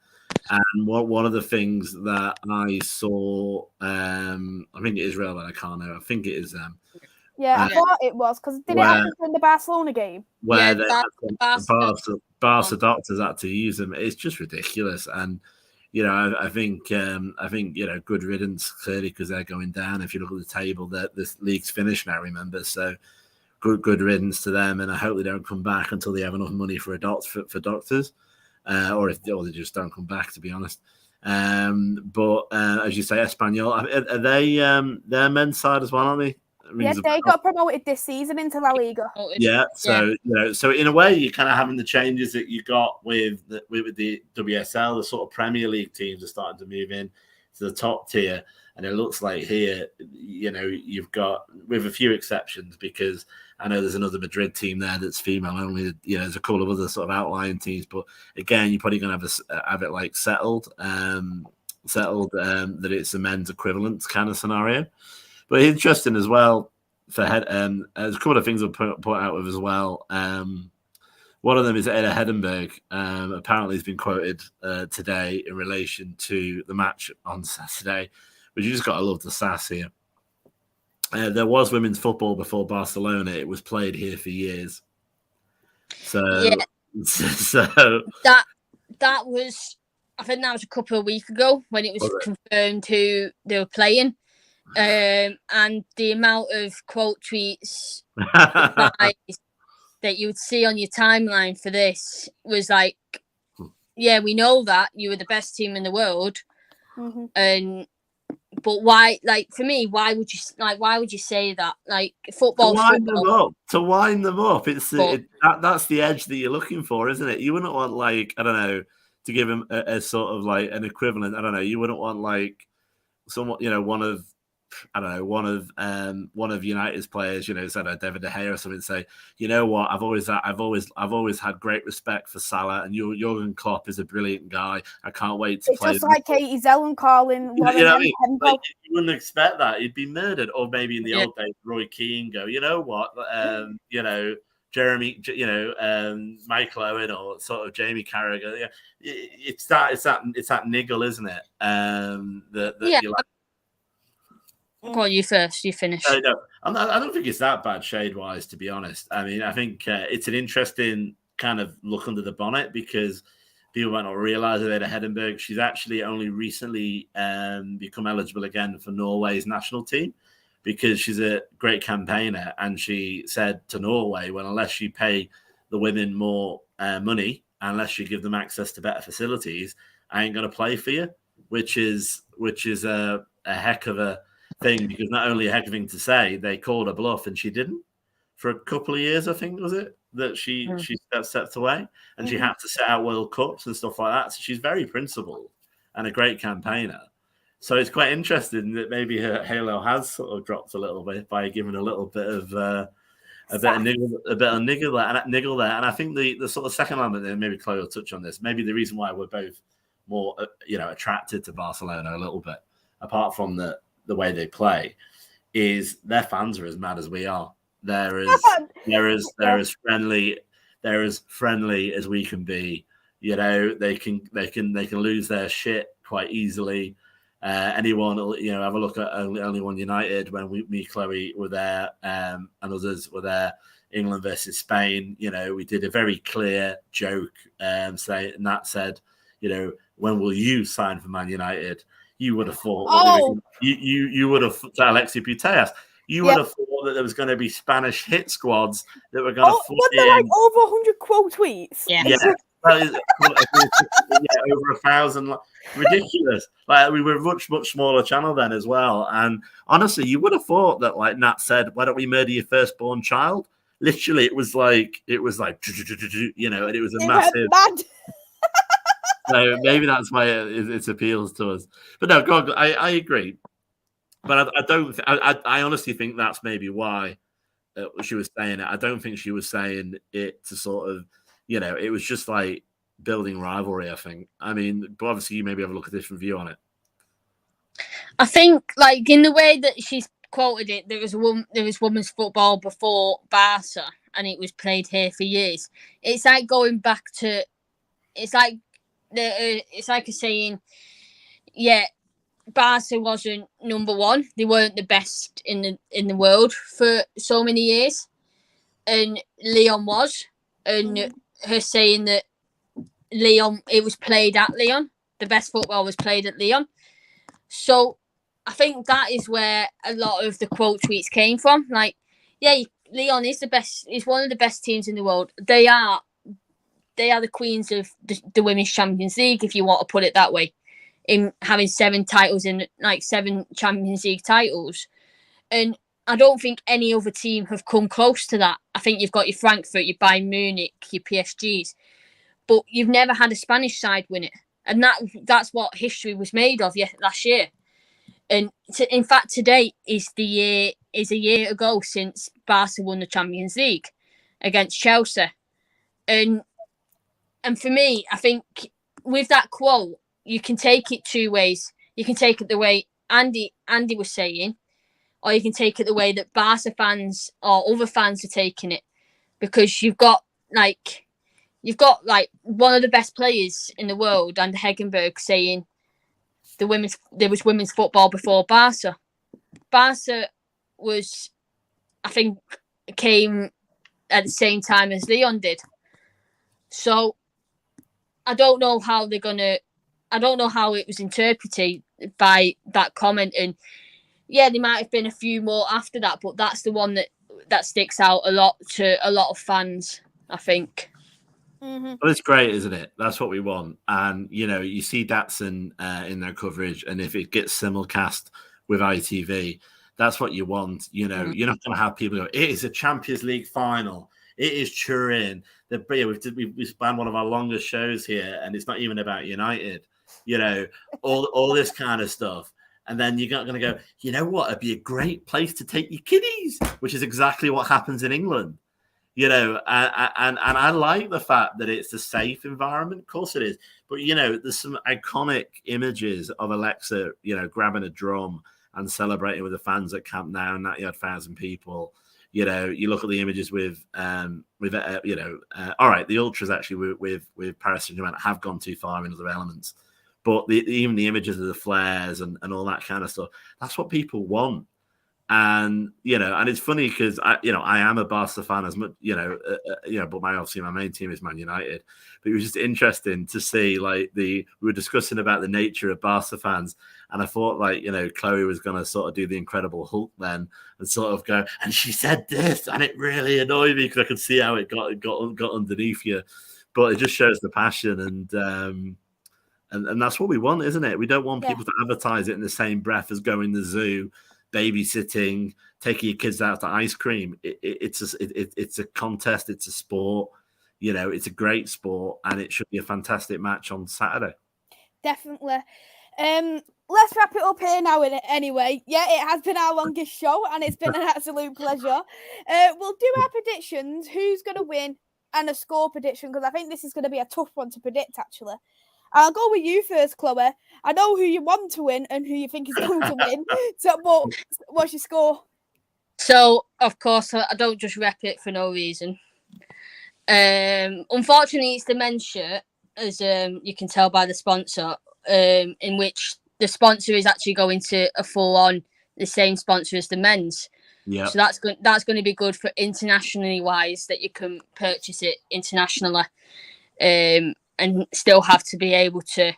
And one of the things that I saw, I think it is Real Vallecano. I think it is. I thought it was because did it happen in the Barcelona game? Where the Barca doctors had to use them. It's just ridiculous. And I think good riddance clearly because they're going down. If you look at the table, that this league's finished now. Remember, so good riddance to them. And I hope they don't come back until they have enough money for doctors. Or they just don't come back, to be honest. But as you say, Espanyol, are they their men's side as well, aren't they? Yes, they got promoted this season into La Liga. Yeah, so so in a way, you're kind of having the changes that you got with the WSL. The sort of Premier League teams are starting to move in to the top tier, and it looks like here, you've got, with a few exceptions, because I know there's another Madrid team there that's female only. There's a couple of other sort of outlying teams, but again, you're probably going to have it like settled that it's a men's equivalent kind of scenario. But interesting as well for head. There's a couple of things I'll point out with as well. One of them is Eda Hedenberg. Apparently, has been quoted today in relation to the match on Saturday, but you just got to love the sass here. There was women's football before Barcelona. It was played here for years. So that was, I think that was a couple of weeks ago when it was confirmed who they were playing. And the amount of quote tweets that you would see on your timeline for this was like, yeah, we know that you were the best team in the world. Mm-hmm. But why, like, for me, why would you say that? Like, football to wind them up. That's the edge that you're looking for, isn't it? You wouldn't want, like, I don't know, to give him a sort of like an equivalent. I don't know. You wouldn't want like someone, one of United's players, say David De Gea or something, say, you know what, I've always had great respect for Salah, and Jurgen Klopp is a brilliant guy. I can't wait to play. Just like Katie Zellen calling. You wouldn't expect that. He'd be murdered. Or maybe in the old days, Roy Keane go, you know what, Jeremy, Michael Owen or sort of Jamie Carragher. It's that niggle, isn't it? You like. Go on, you first. You finish. No, I don't think it's that bad shade-wise, to be honest. I mean, I think it's an interesting kind of look under the bonnet because people might not realise that Eda Hedenberg, she's actually only recently become eligible again for Norway's national team because she's a great campaigner. And she said to Norway, well, unless you pay the women more money, unless you give them access to better facilities, I ain't going to play for you, which is a heck of a thing, because not only a heck of a thing to say, they called her bluff and she didn't for a couple of years. I think was it that she stepped away, and she had to set out World Cups and stuff like that. So she's very principled and a great campaigner. So it's quite interesting that maybe her halo has sort of dropped a little bit by giving a little bit of a bit of niggle there. And I think the sort of second element, and maybe Chloe will touch on this, maybe the reason why we're both more attracted to Barcelona a little bit, apart from the way they play, is their fans are as mad as we are. They're as friendly as we can be. They can lose their shit quite easily. Anyone, have a look at Only One United when me, Chloe were there, and others were there. England versus Spain. We did a very clear joke, saying, and that said, when will you sign for Man United? You would have thought you would have Alexi Putellas. You would have thought that there was going to be Spanish hit squads that were going to. But they're like over 100 quote tweets. Yeah. Over 1,000. Ridiculous. Like, we were a much smaller channel then as well. And honestly, you would have thought that, like Nat said, why don't we murder your firstborn child? Literally, it was like, you know, and it was a They massive. went mad. So maybe that's why it appeals to us. But no, God, I agree. But I don't. I honestly think that's maybe why she was saying it. I don't think she was saying it to sort of, you know, it was just like building rivalry. I think. I mean, but obviously, you maybe have a look at a different view on it. I think, like, in the way that she's quoted it, there was women's football before Barca, and it was played here for years. It's like going back to, it's like a saying, yeah, Barca wasn't number one. They weren't the best in the world for so many years, and Lyon was, and her saying that Lyon, it was played at Lyon. The best football was played at Lyon. So I think that is where a lot of the quote tweets came from. Like, yeah, Lyon is the best. Is one of the best teams in the world. They are the queens of the Women's Champions League, if you want to put it that way. In having 7 titles in, like, 7 Champions League titles, and I don't think any other team have come close to that. I think you've got your Frankfurt, your Bayern Munich, your PSGs, but you've never had a Spanish side win it, and that's what history was made of last year. And in fact, today is a year ago since Barca won the Champions League against Chelsea, and for me, I think with that quote, you can take it 2 ways. You can take it the way Andy was saying, or you can take it the way that Barca fans or other fans are taking it, because you've got like one of the best players in the world, Andy Hegenberg, saying there was women's football before Barca. Barca was, I think, came at the same time as Lyon did. So I don't know how it was interpreted by that comment. And yeah, there might have been a few more after that, but that's the one that sticks out a lot to a lot of fans, I think. Well, it's great, isn't it? That's what we want. And, you know, you see Datsun in their coverage, and if it gets simulcast with ITV, that's what you want. You know, you're not going to have people go, it is a Champions League final. It is Turin. We've spanned one of our longest shows here, and it's not even about United. You know, all this kind of stuff. And then you're not going to go, you know what? It'd be a great place to take your kiddies, which is exactly what happens in England. You know, and I like the fact that it's a safe environment. Of course it is. But, you know, there's some iconic images of Alexa, you know, grabbing a drum and celebrating with the fans at Camp Nou, and that you had 1,000 people. You know, you look at the images with all right, the ultras actually with Paris Saint-Germain have gone too far in other elements. But even the images of the flares and all that kind of stuff, that's what people want. And, you know, and it's funny because I am a Barca fan as much, but my main team is Man United. But it was just interesting to see, like, we were discussing about the nature of Barca fans, and I thought, like, you know, Chloe was going to sort of do the Incredible Hulk then and sort of go, and she said this, and it really annoyed me because I could see how it got underneath you. But it just shows the passion, and that's what we want, isn't it? We don't want people to advertise it in the same breath as going to the zoo, babysitting, taking your kids out to ice cream. It's a contest. It's a sport. You know, it's a great sport, and it should be a fantastic match on Saturday. Definitely. Let's wrap it up here now. Anyway, yeah, it has been our longest show, and it's been an absolute pleasure. We'll do our predictions. Who's going to win, and a score prediction, because I think this is going to be a tough one to predict, actually. I'll go with you first, Chloe. I know who you want to win and who you think is going to win. So, but what's your score? So, of course, I don't just rep it for no reason. Unfortunately, it's the men's shirt, as you can tell by the sponsor, in which the sponsor is actually going to a full-on the same sponsor as the men's. Yeah. So that's going to be good for internationally wise, that you can purchase it internationally. And still have to be able to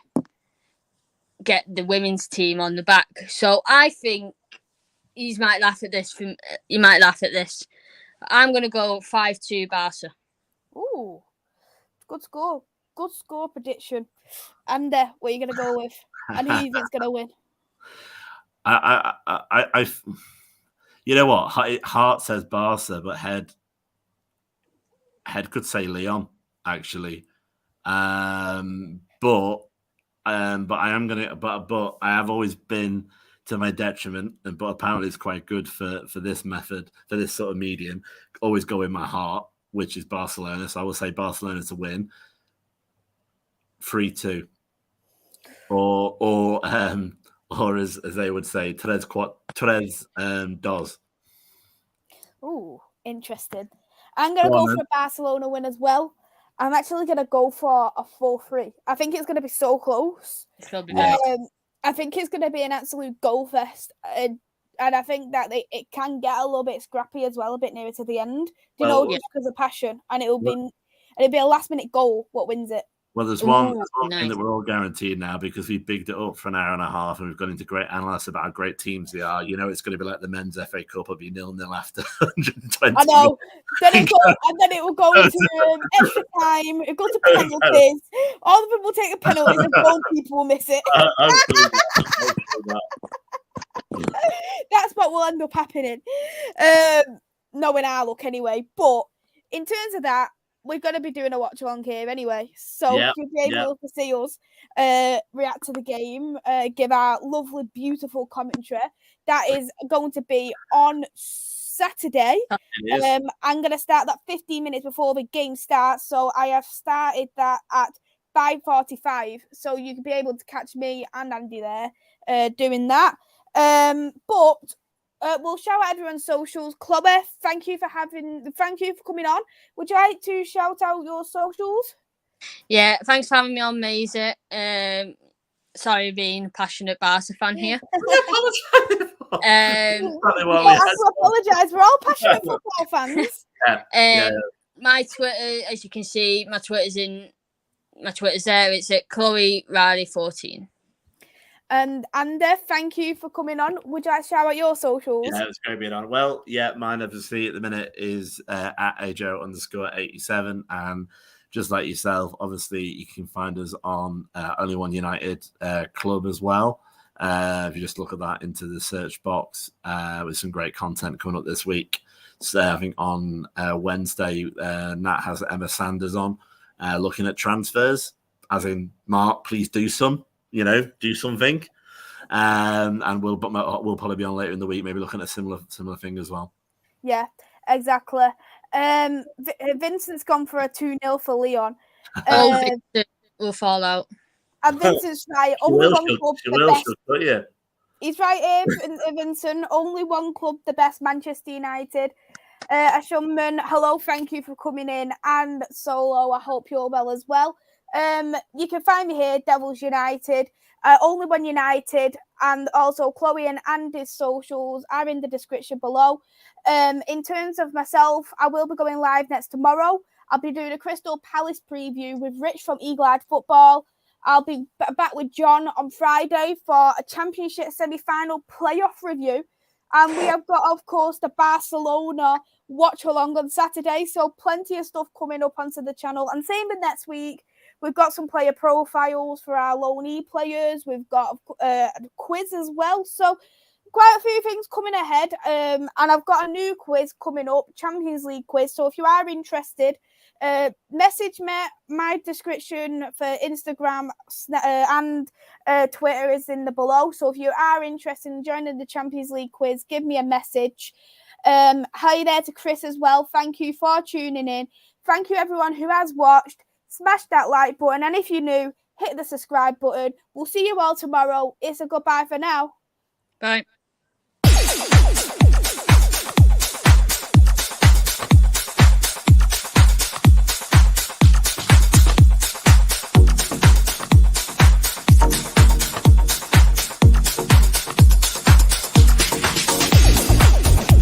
get the women's team on the back. So I think you might laugh at this. I'm going to go 5-2 Barca. Ooh, good score. Good score prediction. And what are you going to go with? And who you think's going to win? I you know what? Heart says Barca, but head head could say Lyon, actually. But I am gonna. But I have always been to my detriment, but apparently it's quite good for this method, for this sort of medium. Always go in my heart, which is Barcelona. So I will say Barcelona to win 3-2, or as they would say, tres dos. Ooh, interesting. I'm gonna go for a Barcelona win as well. I'm actually gonna go for a 4-3. I think it's gonna be so close. It's gonna be I think it's gonna be an absolute goal fest, and I think that it can get a little bit scrappy as well, a bit nearer to the end. Just because of passion, and it'll be a last minute goal what wins it. Well, there's one thing that we're all guaranteed now, because we bigged it up for an hour and a half and we've gone into great analysis about how great teams they are. It's going to be like the men's FA Cup. It'll be 0-0 after 120. I know. Then it will go into extra time. It'll go to penalties. All of them will take the penalties and goalkeeper will miss it. That's what will end up happening. Knowing our luck anyway. But in terms of that, we're going to be doing a watch along here anyway. So you'll be able to see us react to the game, give our lovely, beautiful commentary. That is going to be on Saturday. I'm going to start that 15 minutes before the game starts. So I have started that at 5:45. So you can be able to catch me and Andy there doing that. But we'll shout out everyone's socials. Chloe, thank you for coming on. Would you like to shout out your socials? Yeah, thanks for having me on, Maisy. Sorry being a passionate Barca fan here. I apologise. We're all passionate football fans. My Twitter, as you can see, my Twitter's there. It's at Chloe Riley 14. And Andy, thank you for coming on. Would you like to shout out your socials? Yeah, it's great being on. Well, mine obviously at the minute is at ajo_87. And just like yourself, obviously you can find us on Only One United Club as well. If you just look at that into the search box, with some great content coming up this week. So I think on Wednesday, Nat has Emma Sanders on looking at transfers, as in, Mark, please do some. Do something, and we'll probably be on later in the week, maybe looking at a similar thing as well. Yeah, exactly. Vincent's gone for a 2-0 for Lyon. Vincent will fall out. And Vincent's right. Only one club, the best. He's right here, Vincent. Only one club, the best, Manchester United. Ashunman, hello, thank you for coming in. And Solo, I hope you're well as well. You can find me here, Devils United, Only One United, and also Chloe and Andy's socials are in the description below. In terms of myself, I will be going live next tomorrow. I'll be doing a Crystal Palace preview with Rich from Eagle Eyed Football. I'll be back with John on Friday for a Championship semi-final playoff review. And we have got, of course, the Barcelona watch along on Saturday. So plenty of stuff coming up onto the channel. And same with next week. We've got some player profiles for our loanee players. We've got a quiz as well. So quite a few things coming ahead. And I've got a new quiz coming up, Champions League quiz. So if you are interested, message me. My description for Instagram and Twitter is in the below. So if you are interested in joining the Champions League quiz, give me a message. Hi there to Chris as well. Thank you for tuning in. Thank you everyone who has watched. Smash that like button, and if you're new, hit the subscribe button. We'll see you all tomorrow. It's a goodbye for now. Bye.